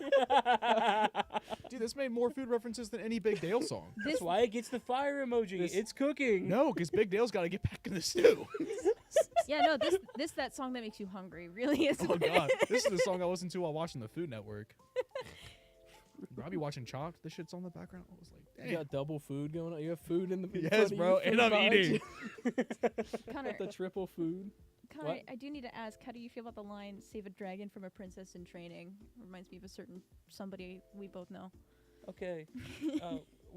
C: Dude, this made more food references than any Big Dale song.
B: That's why it gets the fire emoji.
G: This-
B: It's cooking.
C: No, because Big Dale's got to get back in the stew.
F: Yeah, no, this that song that makes you hungry really is.
C: Oh
F: what it
C: god,
F: is.
C: this is the song I listened to while watching the Food Network. Bro, I be watching Chopped. This shit's on the background. I was like,
G: You
C: damn.
G: got double food going on. You have food in the in
C: Yes,
G: front of
C: bro,
G: you,
C: and
G: food
C: I'm
G: behind
C: eating.
G: you.
F: Connor,
G: The triple food.
F: Connor,
G: What?
F: I do need to ask, how do you feel about the line "Save a dragon from a princess in training"? Reminds me of a certain somebody we both know.
B: Okay.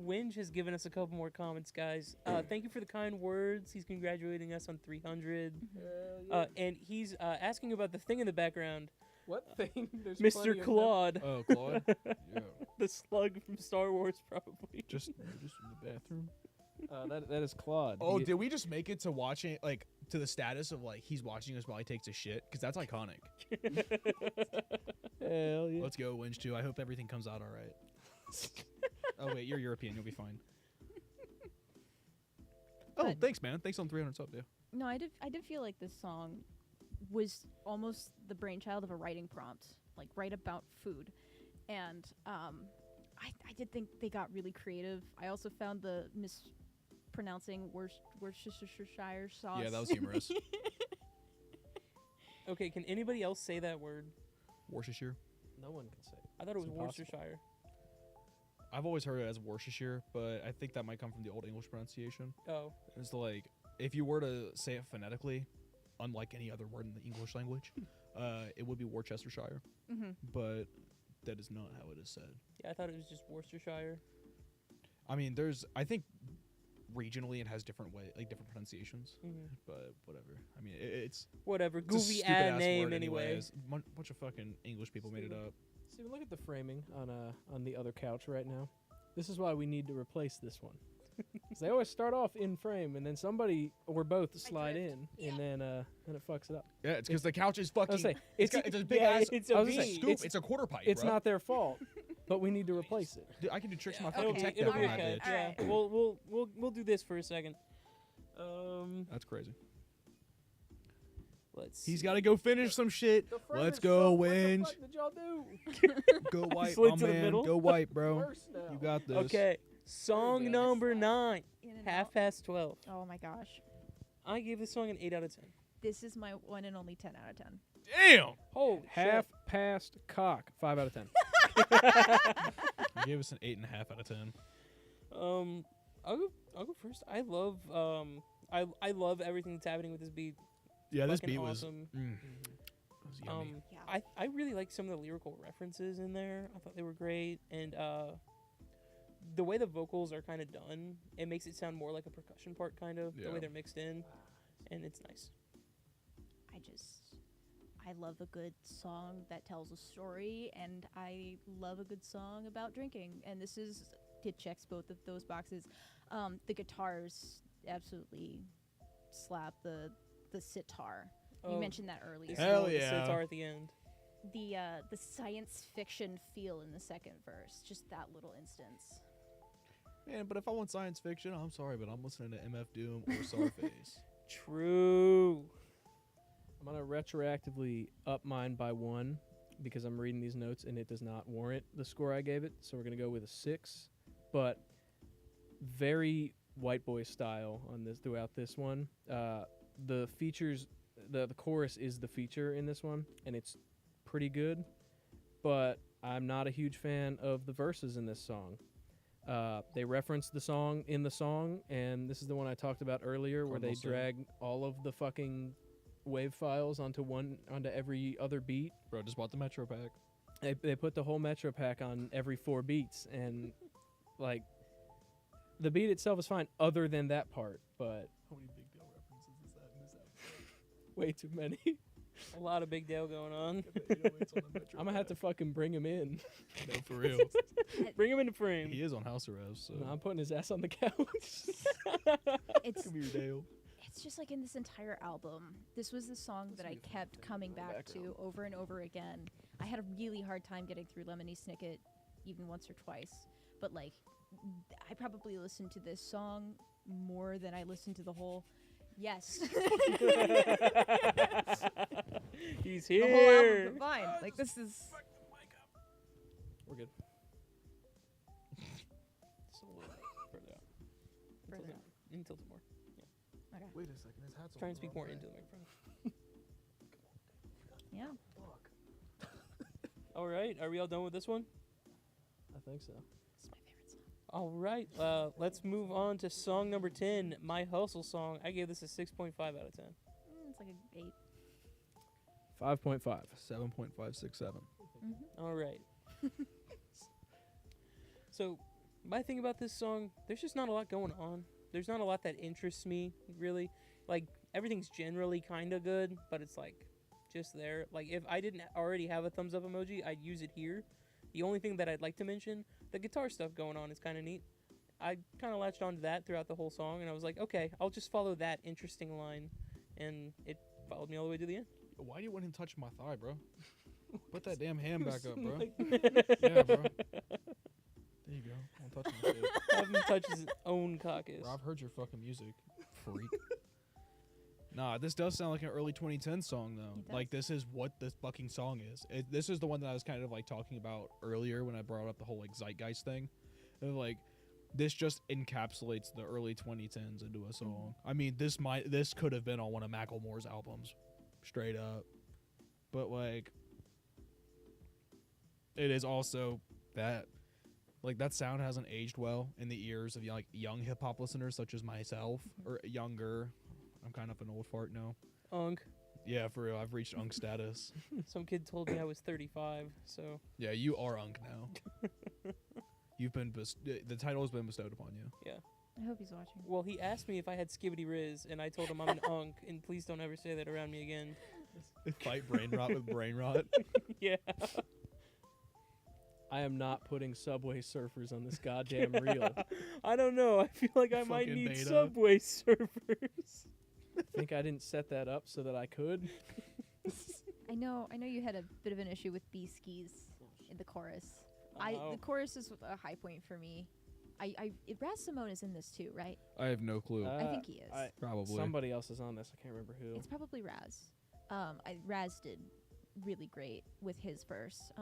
B: Winge has given us a couple more comments, guys. Thank you for the kind words. He's congratulating us on 300. And he's asking about the thing in the background.
G: What thing? There's
B: Mr.
G: plenty of them.
B: Claude,
C: Oh, Claude. Yeah.
B: the slug from Star Wars, probably.
C: Just in the bathroom.
G: That is Claude.
C: Oh,
G: He-
C: did we just make it to watching like to the status of like he's watching us while he takes a shit? Because that's iconic.
G: Hell yeah.
C: Let's go, Winch 2. I hope everything comes out all right. Oh wait, you're European. You'll be fine. Oh,
F: But-
C: thanks, man. Thanks on 300 sub, dude.
F: No, I did feel like this song was almost the brainchild of a writing prompt, like write about food, and I did think they got really creative. I also found the mispronouncing Worcestershire sauce.
C: Yeah, that was humorous.
B: Okay, can anybody else say that word?
C: Worcestershire.
G: No one can say it.
B: I thought it was
G: It's impossible.
B: Worcestershire.
C: I've always heard it as Worcestershire, but I think that might come from the Old English pronunciation.
B: Oh,
C: It's like if you were to say it phonetically, unlike any other word in the English language, it would be Worcestershire.
F: Mm-hmm.
C: But that is not how it is said.
B: yeah, I thought it was just Worcestershire.
C: I mean, I think regionally it has different pronunciations, but whatever. I mean, it's
B: Whatever,
C: it's a
B: goofy
C: stupid-ass
B: name
C: word
B: anyway.
C: anyways. Bunch of fucking English people made it up.
G: Steven, look at the framing on the other couch right now. This is why we need to replace this one. 'Cause they always start off in frame, and then somebody or both slide in, and then it fucks it up.
C: Yeah, it's because the couch is
G: I
C: fucking.
G: was saying,
C: it's a big
B: yeah,
C: ass
B: it's
G: I
B: a
G: was gonna say,
B: V.
C: scoop. It's a quarter pipe.
G: It's
C: bro.
G: not their fault, but we need to replace it.
C: Dude, I can do tricks with my
B: It'll
C: fucking
B: be,
C: tech
B: it'll
C: deck
B: be
C: on that
B: okay.
C: bitch.
B: Yeah,
F: Alright.
B: we'll do this for a second.
C: That's crazy.
B: Let's.
C: He's
B: see.
C: got to go finish some shit. Let's go, Winch.
G: What did y'all do?
C: Go white,
B: Slid
C: my
B: to the
C: man.
B: middle.
C: Go white, bro.
G: Worse now.
C: You got this.
B: Okay, song
G: go.
B: number 9,
F: In and
B: half
F: out.
B: past 12.
F: Oh my gosh,
B: I gave this song an 8 out of 10.
F: this is my one and only 10 out of 10.
C: Damn.
B: Oh,
G: Half past cock. 5 out of 10.
C: You gave us an 8.5 out of 10.
B: I'll go first. I love I love everything that's happening with this beat.
C: Yeah, this
B: Fucking
C: beat was.
B: awesome.
C: It was yummy.
F: Yeah.
B: I really like some of the lyrical references in there. I thought they were great, and the way the vocals are kind of done, it makes it sound more like a percussion part, kind of the
C: Yeah.
B: way they're mixed in, and it's nice.
F: I love a good song that tells a story, and I love a good song about drinking. And it checks both of those boxes. The guitars absolutely slap. The sitar. You
B: Oh,
F: mentioned that earlier.
C: Hell
B: the
C: yeah.
B: sitar at the end.
F: The science fiction feel in the second verse, just that little instance.
C: Man, but if I want science fiction, I'm sorry, but I'm listening to MF Doom or Sarface.
B: True.
G: I'm going to retroactively up mine by 1 because I'm reading these notes and it does not warrant the score I gave it. So we're going to go with a 6. But very white boy style on this throughout this one. The features, the chorus is the feature in this one, and it's pretty good. But I'm not a huge fan of the verses in this song. They reference the song in the song, and this is the one I talked about earlier, where they
C: Cardinal Sin.
G: drag all of the fucking wave files onto every other beat.
C: Bro, just bought the Metro Pack.
G: They put the whole Metro Pack on every 4 beats, and like the beat itself is fine, other than that part. But
C: How many Big Deal references is that in this episode?
G: way too many.
B: A lot of Big Dale going on.
G: I'm gonna have to fucking bring him in.
C: No, for real.
B: Bring him into frame.
C: He is on house arrest, so.
G: No, I'm putting his ass on the couch.
F: It's
C: Come here, Dale.
F: it's just like in this entire album, this was the song that I kept coming back to over and over again. I had a really hard time getting through Lemony Snicket even once or twice, but like I probably listened to this song more than I listened to the whole. Yes.
B: He's
F: The whole album
B: here.
F: combined. Like this is
G: We're good.
B: Just a little further out.
F: further out.
B: Until more.
F: Okay.
E: Wait a second, his hat's
B: Try and speak more into the microphone.
F: Yeah.
B: All right, are we all done with this one?
G: I think so.
F: It's my favorite song.
B: All right, let's move on to song number 10, My Hustle Song. I gave this a 6.5 out of 10.
F: It's like a 8.
G: 5.5.
C: 7.567.
B: All right. So, my thing about this song, there's just not a lot going on. There's not a lot that interests me, really. Like, everything's generally kind of good, but it's like just there. Like, if I didn't already have a thumbs up emoji, I'd use it here. The only thing that I'd like to mention, the guitar stuff going on is kind of neat. I kind of latched onto that throughout the whole song, and I was like, okay, I'll just follow that interesting line, and it followed me all the way to the end.
C: Why do you want him to touch my thigh, bro? Put that damn hand
B: It
C: back
B: was
C: up, bro.
B: like-
C: Yeah, bro. There you go. Don't touch my shit.
B: Have him touch his own caucus.
C: Bro, I've heard your fucking music, freak. Nah, this does sound like an early 2010 song, though.
F: It does.
C: Like, this is what this fucking song is. This is the one that I was kind of, like, talking about earlier when I brought up the whole, like, zeitgeist thing. And, like, this just encapsulates the early 2010s into a song. I mean, this could have been on one of Macklemore's albums. Straight up. But, like, it is also that. Like, that sound hasn't aged well in the ears of, like, young hip-hop listeners such as myself. Or younger. I'm kind of an old fart now.
B: Unk.
C: Yeah, for real. I've reached unk status.
B: Some kid told me I was 35, so
C: Yeah, you are unk now. You've been the title has been bestowed upon you.
F: I hope he's watching.
B: well, he asked me if I had skibbity riz, and I told him I'm an unk, and please don't ever say that around me again.
C: Fight brain rot with brain rot.
B: Yeah.
G: I am not putting Subway Surfers on this goddamn reel.
B: I don't know. I feel like I might
C: Fucking
B: need
C: beta.
B: Subway Surfers.
G: Think I didn't set that up so that I could?
F: I know you had a bit of an issue with B skis in the chorus. The chorus is a high point for me. Raz Simone is in this too, right?
C: I have no clue.
F: I think he is.
C: Probably.
G: Somebody else is on this. I can't remember who.
F: It's probably Raz. Raz did really great with his verse.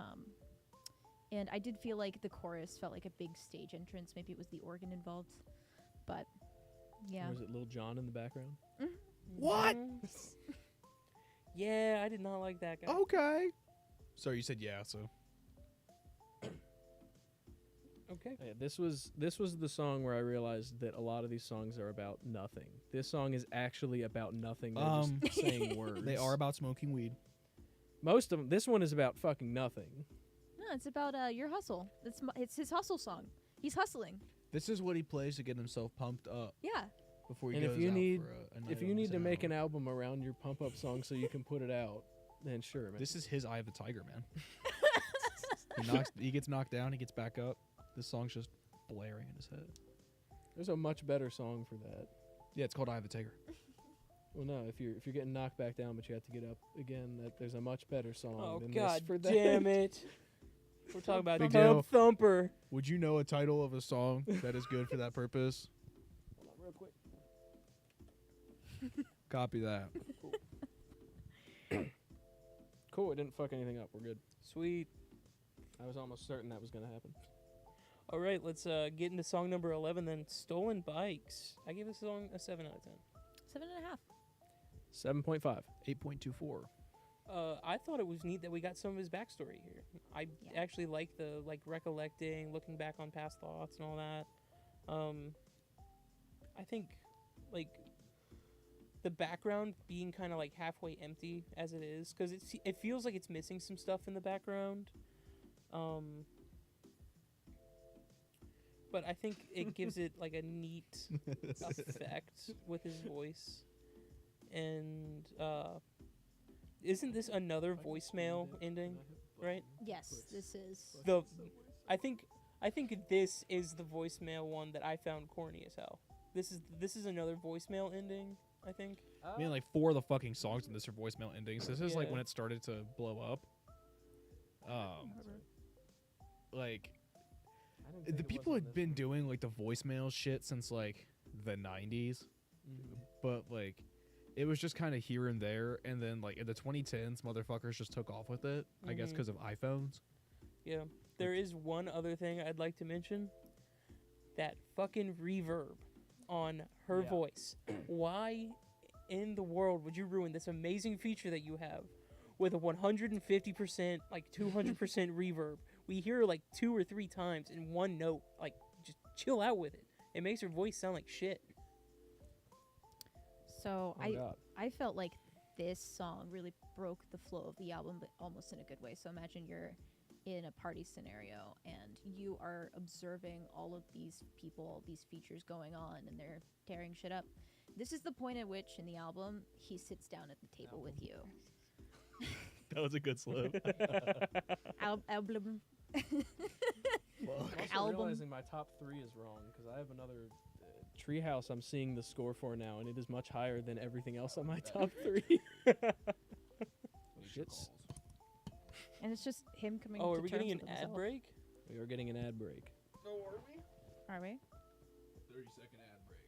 F: And I did feel like the chorus felt like a big stage entrance. Maybe it was the organ involved, but yeah.
G: Or was it Lil Jon in the background?
C: What?
B: Yeah, I did not like that guy.
C: Okay. Sorry, you said yeah, so.
B: Okay.
G: Yeah, this was the song where I realized that a lot of these songs are about nothing. This song is actually about nothing. They're just saying words.
C: They are about smoking weed.
G: Most of them. This one is about fucking nothing.
F: No, it's about your hustle. It's his hustle song. He's hustling.
C: This is what he plays to get himself pumped up
F: Yeah.
C: before he
G: And
C: goes
G: if you
C: out
G: need-
C: for a night
G: If you
C: on
G: need to
C: his
G: make
C: own.
G: an album around your pump up song so you can put it out, then sure, man.
C: This is his Eye of the Tiger, man. He gets knocked down, he gets back up. This song's just blaring in his head.
G: There's a much better song for that.
C: Yeah, it's called Eye of the Tiger.
G: Well, no, if you're getting knocked back down, but you have to get up again, there's a much better song
B: Oh,
G: than
B: God
G: this for that.
B: damn it. We're talking about
C: Big
B: Tub
C: deal.
B: Thumper.
C: Would you know a title of a song that is good for that purpose?
G: Hold on real quick.
C: Copy that.
G: Cool, it didn't fuck anything up. We're good.
B: Sweet.
G: I was almost certain that was going to happen.
B: All right, let's get into song number 11 then. Stolen Bikes. I give this song a 7 out of 10.
F: 7.5.
G: 7.5.
C: 8.24.
B: I thought it was neat that we got some of his backstory here. I
F: Yeah.
B: actually like the recollecting, looking back on past thoughts and all that. I think the background being kind of like halfway empty as it is, because it feels like it's missing some stuff in the background. But I think it gives it like a neat effect with his voice. And isn't this another voicemail ending, right?
F: Yes, this is.
B: I think this is the voicemail one that I found corny as hell. This is another voicemail ending, I think.
C: I mean, like 4 of the fucking songs in this are voicemail endings. This is like
B: Yeah.
C: when it started to blow up. Like
G: I didn't think
C: the
G: it
C: people
G: was on
C: had
G: this
C: been
G: one.
C: doing like the voicemail shit since like the 90s, but like it was just kind of here and there, and then like in the 2010s, motherfuckers just took off with it. I guess
B: Mhm.
C: because of iPhones.
B: Yeah. There is one other thing I'd like to mention. That fucking reverb on her
G: Yeah.
B: voice. Why in the world would you ruin this amazing feature that you have with a 150%, like 200% reverb? We hear her like 2 or 3 times in one note. Like, just chill out with it. It makes her voice sound like shit.
F: So
G: Oh, God.
F: I felt like this song really broke the flow of the album, but almost in a good way. So imagine you're in a party scenario and you are observing all of these people, these features going on, and they're tearing shit up. This is the point at which in the album he sits down at the table with you.
C: That was a good slope.
F: Album.
G: I'm also
F: Album.
G: realizing my my top 3 is wrong because I have another Treehouse I'm seeing the score for now, and it is much higher than everything else on my top 3. Shits.
F: And it's just him coming.
B: Oh,
F: to
B: are we
F: terms
B: getting an
F: with
B: ad
F: himself.
B: break?
G: We are getting an ad break.
A: Oh, are we?
F: Are we?
C: 30-second ad break.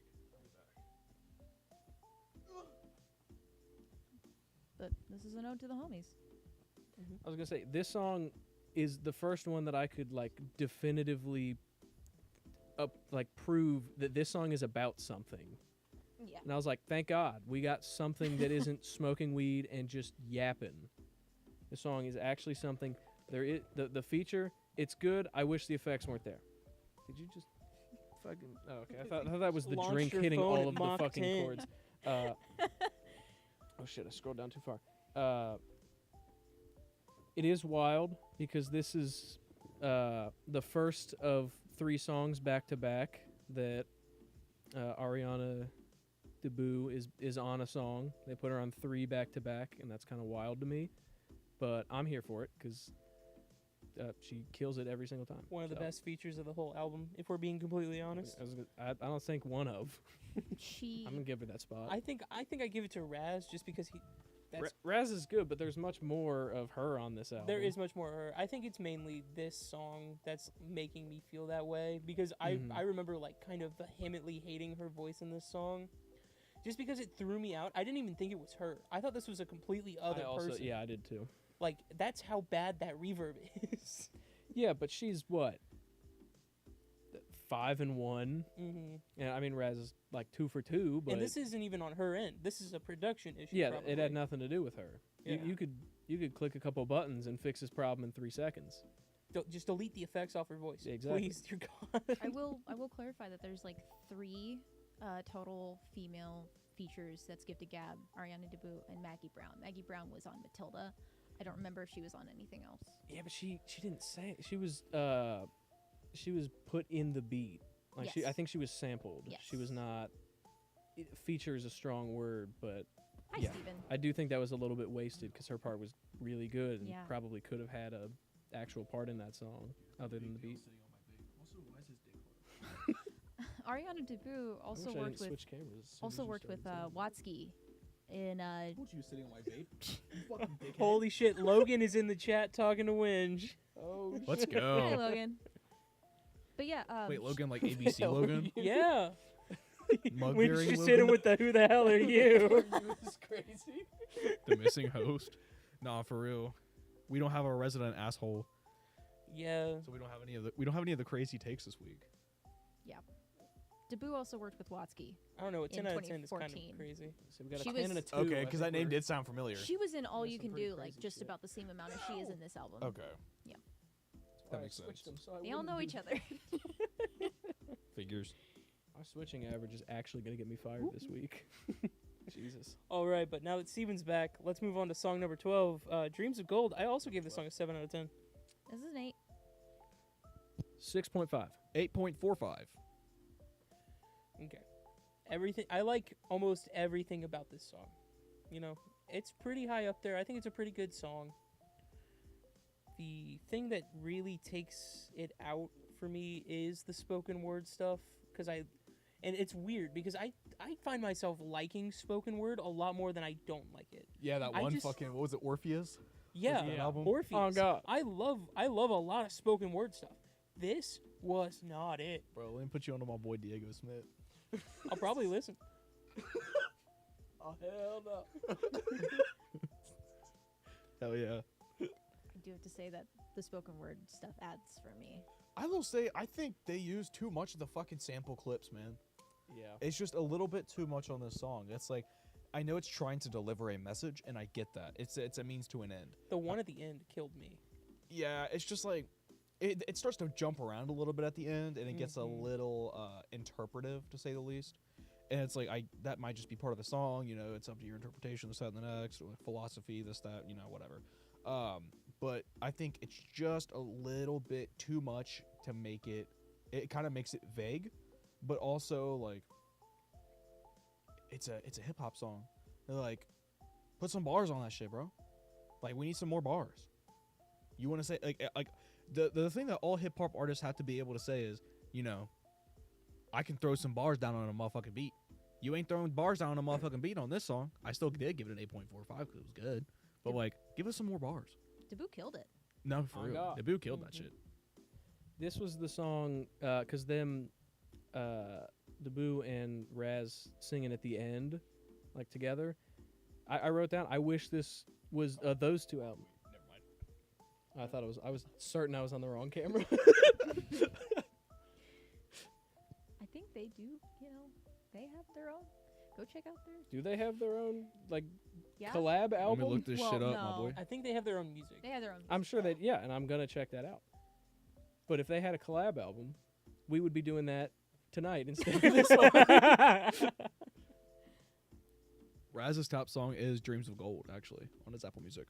F: But this is a note to the homies.
G: I was gonna say this song is the first one that I could like definitively prove that this song is about something.
F: Yeah.
G: And I was like, thank God we got something that isn't smoking weed and just yapping. The song is actually something. There is the feature. It's good. I wish the effects weren't there. Did you just fucking? Oh, okay. I thought that was the
B: Launched
G: drink
B: your
G: hitting
B: phone
G: all
B: at
G: of the
B: Mach
G: fucking
B: 10.
G: chords. Oh shit! I scrolled down too far. It is wild because this is the first of 3 songs back to back that Ariana DeBoo is on a song. They put her on 3 back to back, and that's kind of wild to me. But I'm here for it because she kills it every single time.
B: One of the
G: So,
B: best features of the whole album, if we're being completely honest.
G: I don't think one of.
F: She.
G: I'm gonna give her that spot.
B: I think I give it to Raz just because that's
G: Raz is good, but there's much more of her on this album.
B: there is much more her. I think it's mainly this song that's making me feel that way because I remember like kind of vehemently hating her voice in this song. Just because it threw me out. I didn't even think it was her. I thought this was a completely other person.
G: Yeah, I did too.
B: Like that's how bad that reverb is.
G: Yeah, but she's what? 5 and 1.
B: Mm-hmm.
G: Yeah, I mean Raz is like 2 for 2, but
B: And this isn't even on her end. This is a production issue.
G: yeah,
B: probably.
G: it had nothing to do with her.
B: Yeah.
G: You could click a couple buttons and fix this problem in 3 seconds.
B: Just delete the effects off her voice.
G: Exactly.
B: Please, dear God.
F: I will clarify that there's like 3 total female features that Skip to Gab, Ariana DeBoo, and Maggie Brown. Maggie Brown was on Matilda. I don't remember if she was on anything else.
G: Yeah, but she didn't say she was put in the beat. Like I
F: Yes.
G: think she was sampled.
F: Yes.
G: She was not. Feature is a strong word, but
F: Hi,
G: yeah,
F: Steven.
G: I do think that was a little bit wasted because her part was really good and
F: Yeah.
G: probably could have had a actual part in that song other than the beat.
E: Also, why is his dick hard?
F: Ariana DeBoo
G: I
F: also
G: wish I
F: worked
G: didn't
F: with
G: switch cameras as soon as you
F: with
G: started saying
F: Watsky in
E: I told you was sitting on my vape. You fucking dickhead.
B: Holy shit, Logan is in the chat talking to Winge.
G: Oh,
C: Let's
F: Hi,
C: go.
F: Logan. But yeah,
C: Wait, Logan, like ABC Logan?
B: Yeah.
C: Mug
B: Winge
C: bearing
B: just hit him
C: Logan?
B: with the who the hell are you?
G: This is crazy.
C: The missing host? Nah, for real. We don't have a resident asshole,
B: Yeah.
C: so we don't have any of the crazy takes this week.
F: DeBoo also worked with Watsky.
B: I don't know. A 10
F: In
B: out of 10 is kind
F: 2014.
B: of crazy.
G: So we got a
F: She
G: 10
F: was-
G: and a 2.
E: Okay,
G: I
E: because
G: think
E: that name
G: we're-
E: did sound familiar.
F: She was in All
G: That's
F: You
G: some
F: Can
G: pretty
F: Do, like
G: crazy
F: just
G: shit.
F: about the same amount as she is in this album.
E: Okay.
G: That's why
C: That
G: I
C: makes
G: switched
C: sense.
G: them so I
F: They all
G: wouldn't
F: know
G: be-
F: each other.
C: Figures.
G: Our switching average is actually going to get me fired this week. Jesus.
B: All right, but now that Steven's back, let's move on to song number 12, Dreams of Gold. I also gave this song a 7 out of 10.
F: This is an 8.
G: 6.5.
C: 8.45.
B: Okay. Everything I like almost everything about this song. You know, it's pretty high up there. I think it's a pretty good song. The thing that really takes it out for me is the spoken word stuff and it's weird because I find myself liking spoken word a lot more than I don't like it.
E: Yeah, that
B: I
E: one
B: just-
E: fucking, what was it, Orpheus?
B: Yeah,
E: that album?
B: Orpheus.
G: Oh, God.
B: I love a lot of spoken word stuff. This was not it.
E: Bro, let me put you on to my boy Diego Smith.
B: I'll probably listen.
G: Oh, hell no.
C: Hell yeah.
F: I do have to say that the spoken word stuff adds for me.
E: I will say, I think they use too much of the fucking sample clips, man.
G: Yeah.
E: It's just a little bit too much on this song. It's like, I know it's trying to deliver a message, and I get that. It's a means to an end.
B: The one at the end killed me.
E: Yeah, it's just like, it starts to jump around a little bit at the end, and it gets a
B: Mhm.
E: little interpretive, to say the least. And it's like, that might just be part of the song, you know, it's up to your interpretation, this, that, and the next, or philosophy, this, that, you know, whatever. But I think it's just a little bit too much to make it kind of makes it vague, but also, like, it's a hip-hop song. They're like, put some bars on that shit, bro. Like, we need some more bars. You want to say, like the thing that all hip-hop artists have to be able to say is,
C: you know, I can throw some bars down on a motherfucking beat. You ain't throwing bars down on a motherfucking beat on this song. I still did give it an 8.45 because it was good. But, like, give us some more bars.
F: Dabu killed it.
C: No, for
G: Oh,
C: real.
G: God.
C: Dabu killed that
B: Mhm.
C: shit.
G: This was the song, because Dabu and Raz singing at the end, like together. I wrote down, I wish this was those two albums.
C: Never mind.
G: I was certain I was on the wrong camera.
F: I think they do, they have their own. Go check out their.
G: Do they have their own, like,
F: Yeah.
G: collab
C: Let me
G: album?
C: look this
F: Well,
C: shit up, my
F: no.
C: boy.
B: I think they have their own music.
F: They have their own.
G: I'm sure that, yeah, and I'm going to check that out. But if they had a collab album, we would be doing that tonight instead of this one.
C: Raz's top song is Dreams of Gold, actually, on his Apple Music.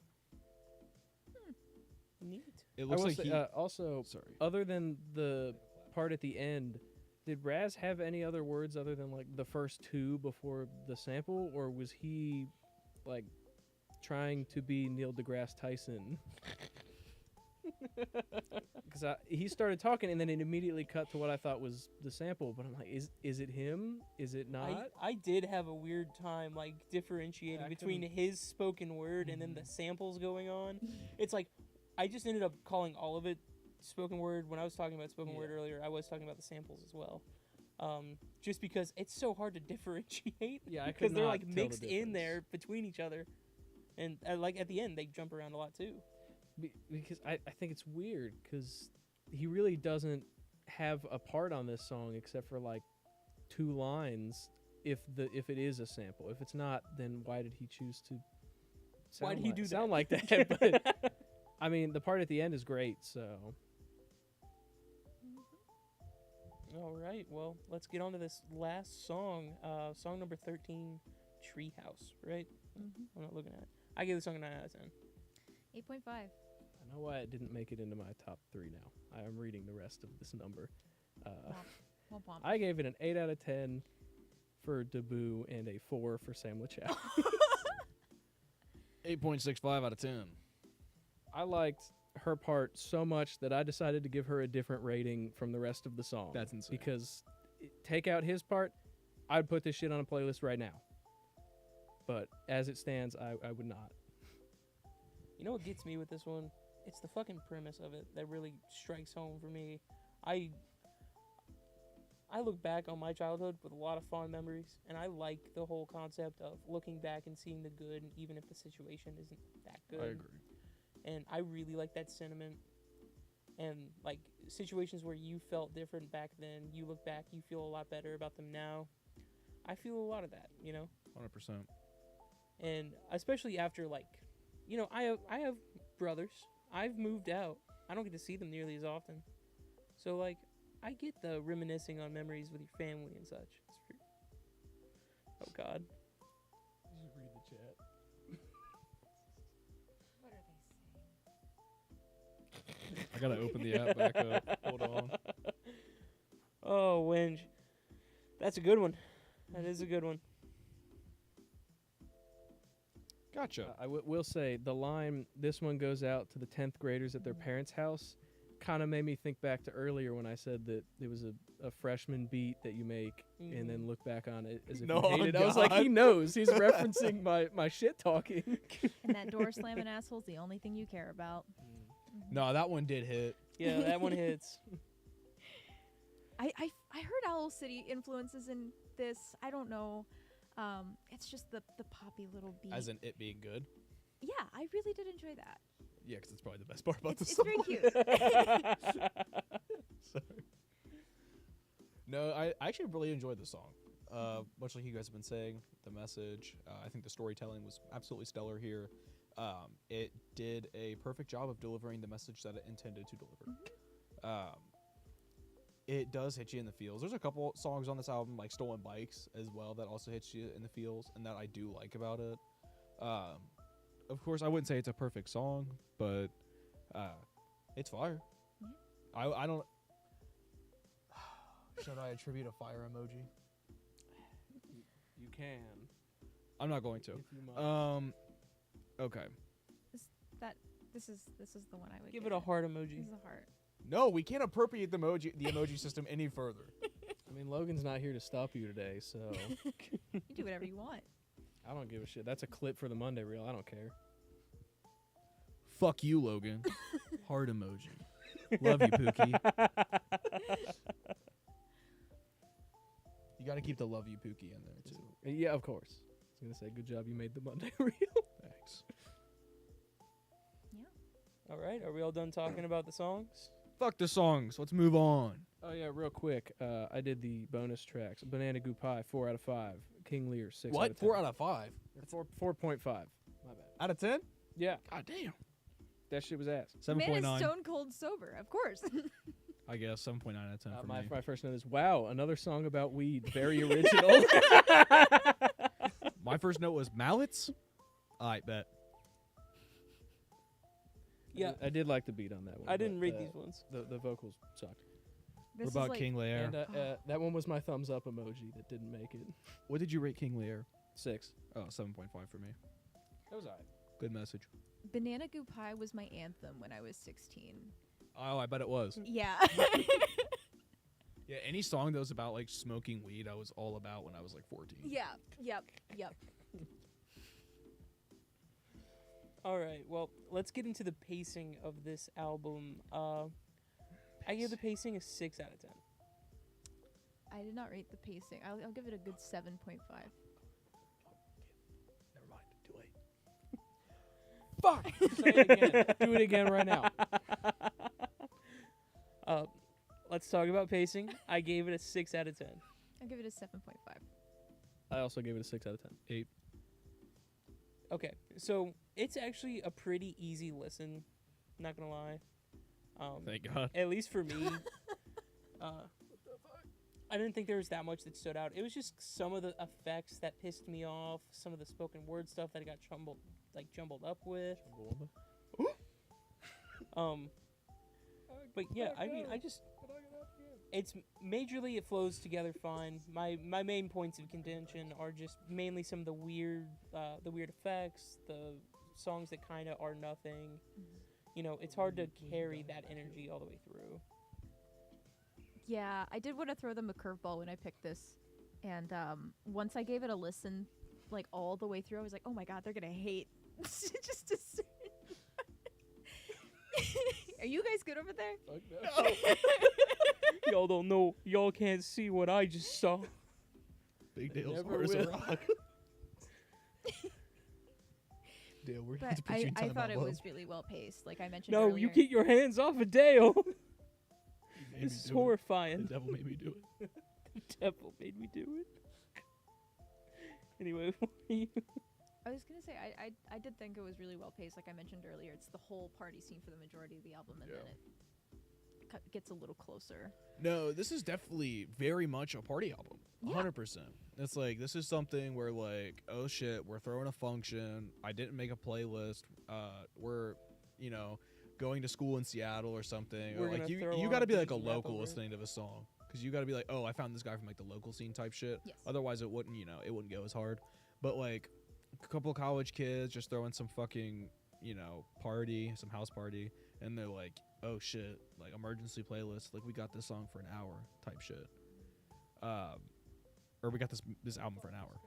B: Neat.
C: It
G: I
C: looks
G: will
C: like
G: say,
C: he...
G: also,
C: Sorry.
G: other than the part at the end, did Raz have any other words other than like the first two before the sample, or was he like trying to be Neil deGrasse Tyson? Because he started talking and then it immediately cut to what I thought was the sample, but I'm like, is it him? Is it not?
B: I did have a weird time like differentiating
G: Yeah, I
B: between
G: couldn't-
B: his spoken word and then the samples going on. It's like I just ended up calling all of it spoken word. When I was talking about spoken word
G: Yeah.
B: earlier, I was talking about the samples as well. Just because it's so hard to differentiate.
G: Yeah, I could
B: because they're
G: not
B: like
G: tell the
B: mixed in
G: difference.
B: there between each other, and like at the end they jump around a lot too.
G: Because I think it's weird because he really doesn't have a part on this song except for like 2 lines. If it is a sample, if it's not, then why did he choose to?
B: Why did he do that?
G: sound like that? But I mean, the part at the end is great. So
B: All right, well, let's get on to this last song. Song number 13, Treehouse, right?
F: Mhm.
B: I'm not looking at it. I gave the song a 9 out of 10.
F: 8.5.
G: I know why it didn't make it into my top 3 now. I am reading the rest of this number.
F: Womp womp.
G: I gave it an 8 out of 10 for Dabu and a 4 for Sam Lachow.
C: 8.65 out of 10.
G: I liked her part so much that I decided to give her a different rating from the rest of the song.
C: That's insane.
G: Because take out his part, I'd put this shit on a playlist right now. But as it stands, I would not.
B: You know what gets me with this one? It's the fucking premise of it that really strikes home for me. I look back on my childhood with a lot of fond memories, and I like the whole concept of looking back and seeing the good, even if the situation isn't that good.
C: I agree.
B: And I really like that sentiment. And like situations where you felt different back then, you look back, you feel a lot better about them now. I feel a lot of that,
C: 100%.
B: And especially after like, I have brothers. I've moved out. I don't get to see them nearly as often. So like, I get the reminiscing on memories with your family and such. Oh God.
G: Just read the chat.
F: What are they saying?
C: I gotta open the app back up. Hold on.
B: Oh, Winge. That's a good one. That is a good one.
C: Gotcha.
G: I will say the line, this one goes out to the 10th graders at their parents' house, kind of made me think back to earlier when I said that it was a freshman beat that you make and then look back on it as if
C: No,
G: you hate it. I was like,
C: God.
G: he knows. He's referencing my shit talking.
F: And that door slamming asshole's the only thing you care about.
C: No, that one did hit.
B: Yeah, that one hits.
F: I heard Owl City influences in this. I don't know. It's just the poppy little beat.
C: As in it being good.
F: Yeah, I really did enjoy that.
C: Yeah, because it's probably the best part about the
F: It's
C: song.
F: very cute.
C: Sorry. No, I actually really enjoyed the song. Much like you guys have been saying, the message. I think the storytelling was absolutely stellar here. It did a perfect job of delivering the message that it intended to deliver. It does hit you in the feels. There's a couple songs on this album, like Stolen Bikes as well, that also hits you in the feels, and that I do like about it. Of course, I wouldn't say it's a perfect song, but it's fire.
F: Yeah.
C: I don't... Should I attribute a fire emoji?
G: You can.
C: I'm not going to.
G: If you might.
C: Okay.
F: This is the one I would
B: Give it a heart emoji.
F: This is a heart.
C: No, we can't appropriate the emoji system any further.
G: I mean, Logan's not here to stop you today, so
F: You do whatever you want.
G: I don't give a shit. That's a clip for the Monday reel. I don't care.
C: Fuck you, Logan. Heart emoji. Love you, Pookie. You got to keep the love you, Pookie, in there too.
G: Yeah, of course. I was gonna say, good job, you made the Monday reel.
C: Thanks.
B: All right, are we all done talking about the songs?
C: Fuck the songs. Let's move on.
G: Oh yeah, real quick. I did the bonus tracks. Banana Goo Pie, 4 out of 5. King Lear, 6 out of 10.
C: 4 out of 5?
G: 4.5. My bad.
C: Out of 10?
G: Yeah,
C: God damn.
G: that shit was ass.
C: 7.9.
F: Man is stone cold sober, of course.
C: I guess 7.9 out of 10 for me.
G: My first note is, wow, another song about weed. Very original.
C: My first note was mallets. I bet.
B: Yeah,
G: I did like the beat on that one.
B: I didn't
G: but,
B: read these ones.
G: The vocals sucked.
F: This
C: What
F: is
C: about
F: like,
C: King Lear?
G: And that one was my thumbs up emoji that didn't make it.
C: What did you rate King Lear?
G: 6.
C: Oh, 7.5 for me.
G: That was alright.
C: Good message.
F: Banana Goo Pie was my anthem when I was 16.
C: Oh, I bet it was.
F: Yeah.
C: Yeah, any song that was about like smoking weed, I was all about when I was like 14.
F: Yeah. Yep.
B: All right, well, let's get into the pacing of this album. I give the pacing a 6 out of 10.
F: I did not rate the pacing. I'll give it a good 7.5.
C: Never mind. Too late.
G: Fuck! Say it again. Do it again right now.
B: Let's talk about pacing. I gave it a 6 out of 10.
F: I'll give it a 7.5.
G: I also gave it a 6 out of 10.
C: 8.
B: Okay, so it's actually a pretty easy listen. Not gonna lie.
C: Thank God.
B: At least for me. I didn't think there was that much that stood out. It was just some of the effects that pissed me off. Some of the spoken word stuff that I got jumbled up with. But yeah, I mean, it's majorly it flows together fine. My main points of contention are just mainly some of the weird effects, the songs that kind of are nothing. You know, it's hard to carry that energy all the way through.
F: Yeah, I did want to throw them a curveball when I picked this. And once I gave it a listen, like all the way through, I was like, oh my God, they're going to hate just a certain Are you guys good over there?
B: Y'all don't know. Y'all can't see what I just saw.
C: Big Dale's
G: never
C: hard as a
G: will.
C: rock. Dale, we're going to
F: But
C: have to put you in
F: I
C: timeout
F: thought it
C: low.
F: was really well paced. Like I mentioned
B: No,
F: earlier.
B: you get your hands off of Dale.
C: You made
B: This
C: me
B: is
C: do it.
B: horrifying.
C: The devil made me do it.
B: The devil made me do it. Anyway, what are you?
F: I was gonna say I did think it was really well paced. Like I mentioned earlier, it's the whole party scene for the majority of the album, and then it gets a little closer.
C: No, this is definitely very much a party album.
F: Yeah.
C: 100%. It's like, this is something where like, oh shit, we're throwing a function. I didn't make a playlist. We're, going to school in Seattle or something.
B: We're
C: Or like
B: gonna throw
C: you
B: on
C: got to
B: a
C: be like a
B: beat and rap
C: local
B: over it.
C: listening to the song. Because you got to be like, oh, I found this guy from like the local scene type shit.
F: Yes.
C: Otherwise it wouldn't, it wouldn't go as hard. But like a couple of college kids just throwing some fucking, party, some house party. And they're like, oh shit, like emergency playlist. Like we got this song for an hour type shit. Or we got this album for an hour.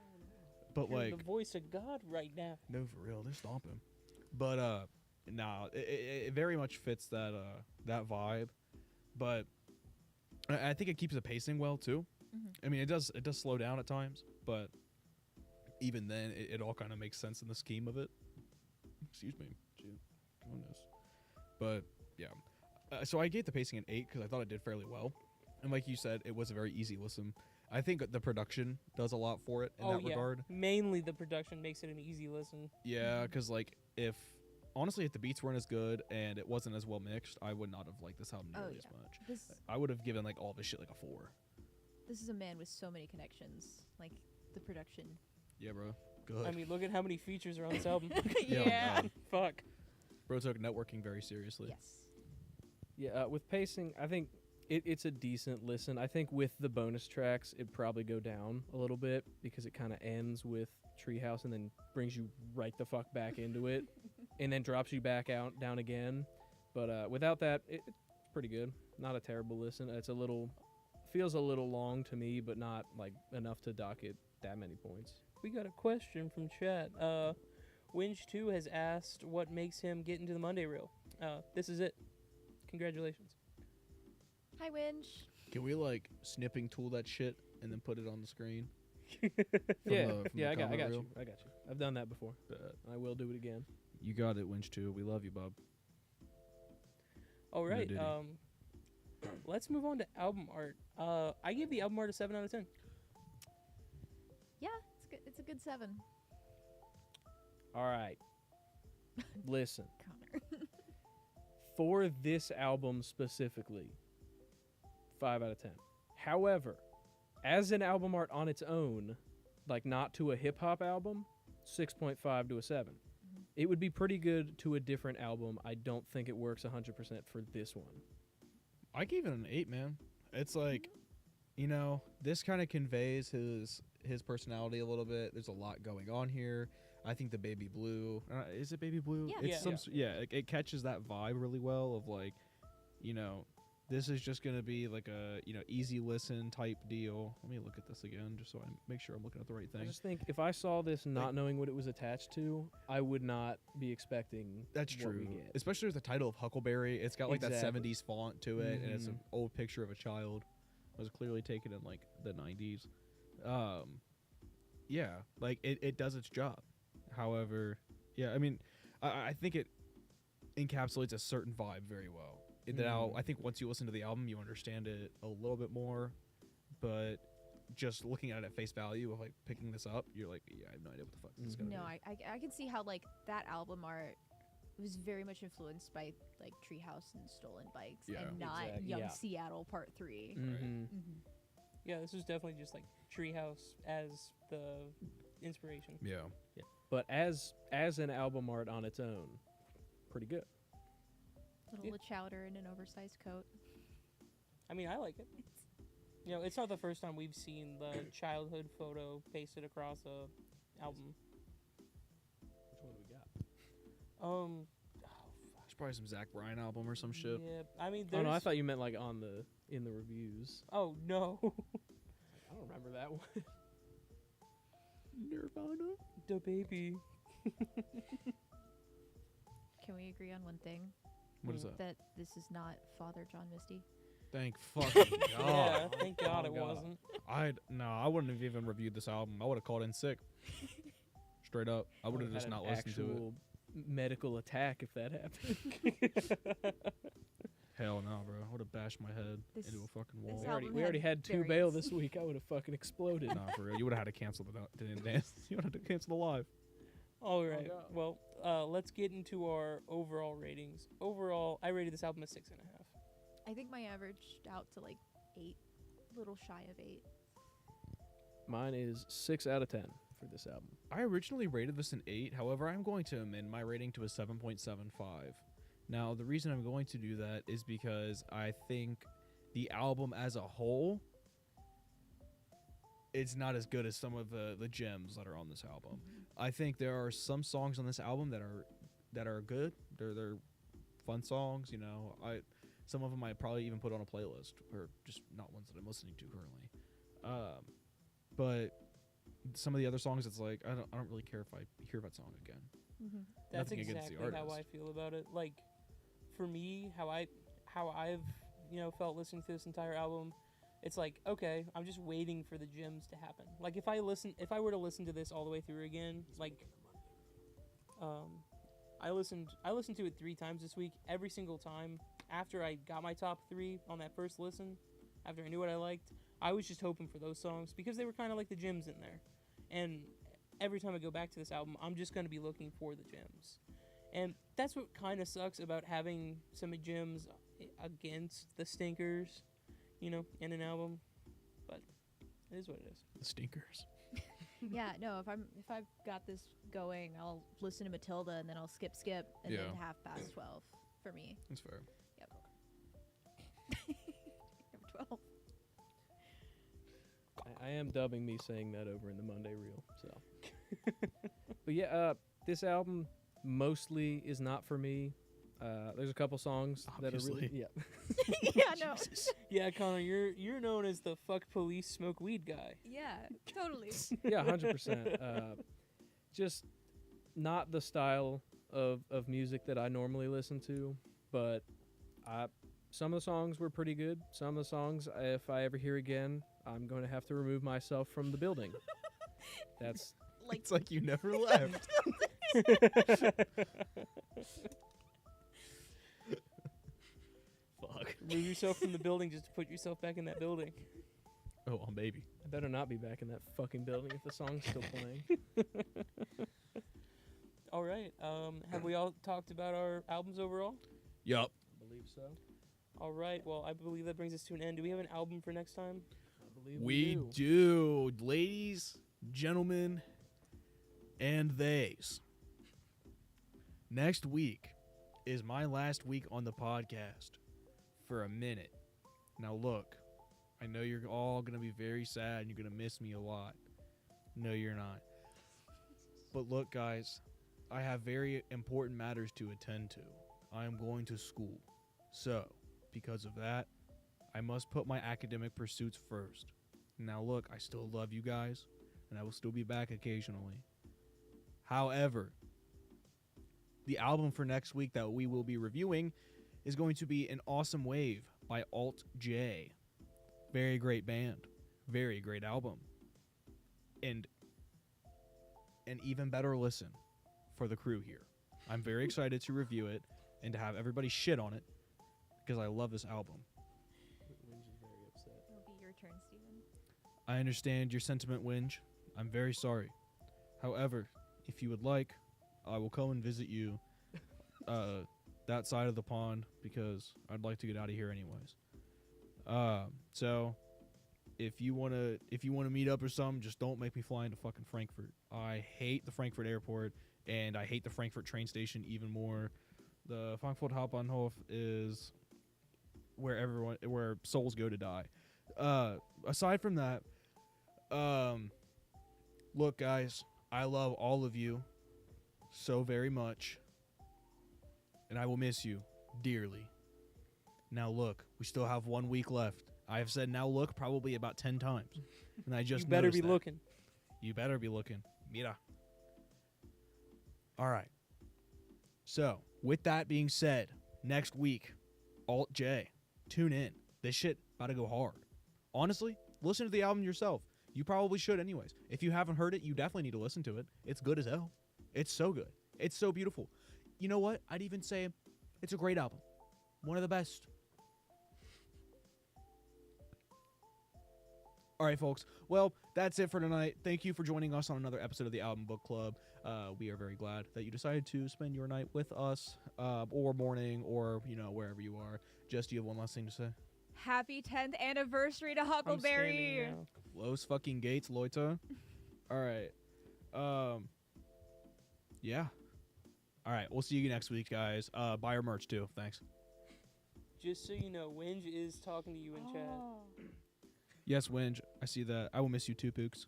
C: But
B: You're
C: like,
B: the voice of God right now.
C: no, for real, they're stomping. But nah, it very much fits that that vibe. But I think it keeps the pacing well too.
F: Mhm.
C: I mean, it does slow down at times, but even then, it all kind of makes sense in the scheme of it. Excuse me, goodness. But yeah, so I gave the pacing an 8 because I thought it did fairly well, and like you said, it was a very easy listen. I think the production does a lot for it in that regard.
B: Mainly the production makes it an easy listen.
C: Yeah, because like if the beats weren't as good and it wasn't as well mixed, I would not have liked this album nearly as much.
F: This
C: I would have given like all this shit like a 4.
F: this is a man with so many connections. Like the production.
C: Yeah, bro. Good.
B: I mean, look at how many features are on this album.
C: Yeah.
B: Fuck.
C: Bro took networking very seriously.
F: Yes.
G: Yeah, with pacing, I think it's a decent listen. I think with the bonus tracks, it'd probably go down a little bit because it kind of ends with Treehouse and then brings you right the fuck back into it and then drops you back down again. But without that, it's pretty good. Not a terrible listen. It's a little, feels a little long to me, but not like enough to dock it that many points.
B: We got a question from chat. Winch2 has asked what makes him get into the Monday reel. This is it. Congratulations.
F: Hi, Winch.
C: Can we like snipping tool that shit and then put it on the screen?
G: Yeah,
C: from the
G: I got
C: comment
G: you.
C: reel?
G: I got you. I've done that before. I will do it again.
C: You got it, Winch 2. We love you, Bob.
B: All right.
C: diddy.
B: Let's move on to album art. I give the album art a 7 out of 10.
F: Yeah, it's good. It's a good 7.
G: All right. Listen.
F: Connor.
G: For this album specifically, 5 out of 10. However, as an album art on its own, like not to a hip hop album, 6.5 to a 7. It would be pretty good to a different album. I don't think it works 100% for this one.
C: I gave it an 8, man. It's like, you know, this kind of conveys his personality a little bit. There's a lot going on here. I think the Baby Blue, is it Baby Blue?
F: Yeah.
C: It's it catches that vibe really well of like, you know, this is just going to be like a, you know, easy listen type deal. Let me look at this again just so I make sure I'm looking at the right
G: I
C: thing.
G: just think if I saw this not knowing what it was attached to, I would not be expecting
C: That's
G: what we
C: true.
G: get.
C: Especially with the title of Huckleberry. It's got like
G: Exactly.
C: that 70s font to it, and it's an
G: Mhm.
C: old picture of a child. It was clearly taken in like the 90s. Yeah, like it does its job. However, yeah, I mean, I think it encapsulates a certain vibe very well. Now, I think once you listen to the album, you understand it a little bit more. But just looking at it at face value of like picking this up, you're like, yeah, I have no idea what the fuck this is gonna
F: No,
C: be.
F: I can see how like that album art was very much influenced by like Treehouse and Stolen Bikes
C: Yeah.
F: and not
G: Exactly,
F: Young
G: yeah.
F: Seattle Part 3.
G: Mm-hmm.
B: Yeah, this was definitely just like Treehouse as the inspiration.
C: Yeah.
G: But as an album art on its own, pretty good.
F: Little Lachowder in an oversized coat.
B: I mean, I like it. You know, it's not the first time we've seen the childhood photo pasted across a album.
G: Which one do we got?
C: It's probably some Zach Bryan album or some shit.
B: Yeah, I mean,
G: Oh
B: there's.
G: no, I thought you meant like in the reviews.
B: Oh no,
G: I don't remember that one.
C: Nirvana.
B: the baby.
F: Can we agree on one thing?
C: What is that?
F: That this is not Father John Misty.
C: Thank fucking
B: Yeah,
C: God.
B: thank God
G: Oh,
B: it
G: God.
B: wasn't.
C: I wouldn't have even reviewed this album. I would have called in sick. Straight up. I would have just
G: had
C: not
G: an
C: listened to it.
G: actual medical attack if that happened.
C: Hell no, bro. I would have bashed my head
F: This-
C: into a fucking
F: this
C: wall.
F: album
G: we already had 2 bail
F: variants.
G: this week. I would have fucking exploded.
C: Nah, for real. You would have had to cancel the dance. You would have had to cancel the live.
B: All right.
G: God.
B: Well, let's get into our overall ratings. Overall, I rated this album a 6.5.
F: I think my averaged out to like 8, little shy of 8.
G: Mine is 6 out of 10 for this album.
C: I originally rated this an 8. However, I'm going to amend my rating to a 7.75. Now, the reason I'm going to do that is because I think the album as a whole, it's not as good as some of the gems that are on this album. I think there are some songs on this album that are good. They're fun songs, you know. Some of them I probably even put on a playlist, or just not ones that I'm listening to currently. But some of the other songs, it's like I don't really care if I hear that song again.
B: That's
C: Nothing against the
B: exactly how I
C: artist.
B: feel about it. Like, for me, how I've felt listening to this entire album, it's like, okay, I'm just waiting for the gems to happen. Like if I were to listen to this all the way through again, like, I listened to it 3 times this week. Every single time after I got my top 3 on that first listen, after I knew what I liked, I was just hoping for those songs because they were kind of like the gems in there. And every time I go back to this album, I'm just going to be looking for the gems. And that's what kind of sucks about having some gems against the stinkers, in an album. But it is what it is.
C: The stinkers.
F: Yeah, no, if I've got this going, I'll listen to Matilda and then I'll skip and
C: Yeah.
F: then half past 12 for me.
C: That's fair.
F: Yep. Number 12.
G: I am dubbing me saying that over in the Monday reel. So, but yeah, this album mostly is not for me. There's a couple songs that are
C: Obviously.
G: really yeah.
F: Yeah, no.
B: Yeah, Connor, you're known as the fuck police smoke weed guy.
F: Yeah, totally.
G: Yeah, 100%. Just not the style of music that I normally listen to, but some of the songs were pretty good. Some of the songs, if I ever hear again, I'm going to have to remove myself from the building. That's
F: Like,
C: It's like you never left. Fuck.
B: Remove yourself from the building just to put yourself back in that building.
C: Oh, baby.
G: I better not be back in that fucking building if the song's still playing.
B: All right. Have we all talked about our albums overall?
C: Yup.
G: I believe so.
B: All right. Well, I believe that brings us to an end. Do we have an album for next time?
G: I believe
C: We
G: do.
C: do. Ladies, gentlemen, and theys. Next week is my last week on the podcast for a minute. Now, look, I know you're all going to be very sad and you're going to miss me a lot. No, you're not. But look, guys, I have very important matters to attend to. I am going to school. So, because of that, I must put my academic pursuits first. Now, look, I still love you guys, and I will still be back occasionally. However, the album for next week that we will be reviewing is going to be An Awesome Wave by Alt J. Very great band. Very great album. And an even better listen for the crew here. I'm very excited to review it and to have everybody shit on it because I love this album.
G: Winge is very upset.
F: it'll be your turn, Steven.
C: I understand your sentiment, Winge. I'm very sorry. However, if you would like, I will come and visit you that side of the pond because I'd like to get out of here anyways. So if you wanna meet up or something, just don't make me fly into fucking Frankfurt. I hate the Frankfurt airport and I hate the Frankfurt train station even more. The Frankfurt Hauptbahnhof is where souls go to die. Aside from that, look, guys, I love all of you so very much, and I will miss you dearly. Now look, we still have 1 week left. I have said now look probably about 10 times, and I just
B: You better be
C: noticed that.
B: looking.
C: You better be looking. Mira. All right. So, with that being said, next week, Alt J, tune in. This shit about to go hard. Honestly, listen to the album yourself. You probably should anyways. If you haven't heard it, you definitely need to listen to it. It's good as hell. It's so good. It's so beautiful. You know what? I'd even say it's a great album. One of the best. All right, folks. Well, that's it for tonight. Thank you for joining us on another episode of the Album Book Club. We are very glad that you decided to spend your night with us, or morning, or wherever you are. Jess, do you have one last thing to say?
F: Happy 10th anniversary to
B: I'm
F: Huckleberry.
B: standing now.
C: Close fucking gates, Leute. All right. Yeah. All right. We'll see you next week, guys. Buy our merch too. Thanks.
B: Just so you know, Winge is talking to you in chat.
F: Oh.
C: Yes, Winge. I see that. I will miss you too, Pooks.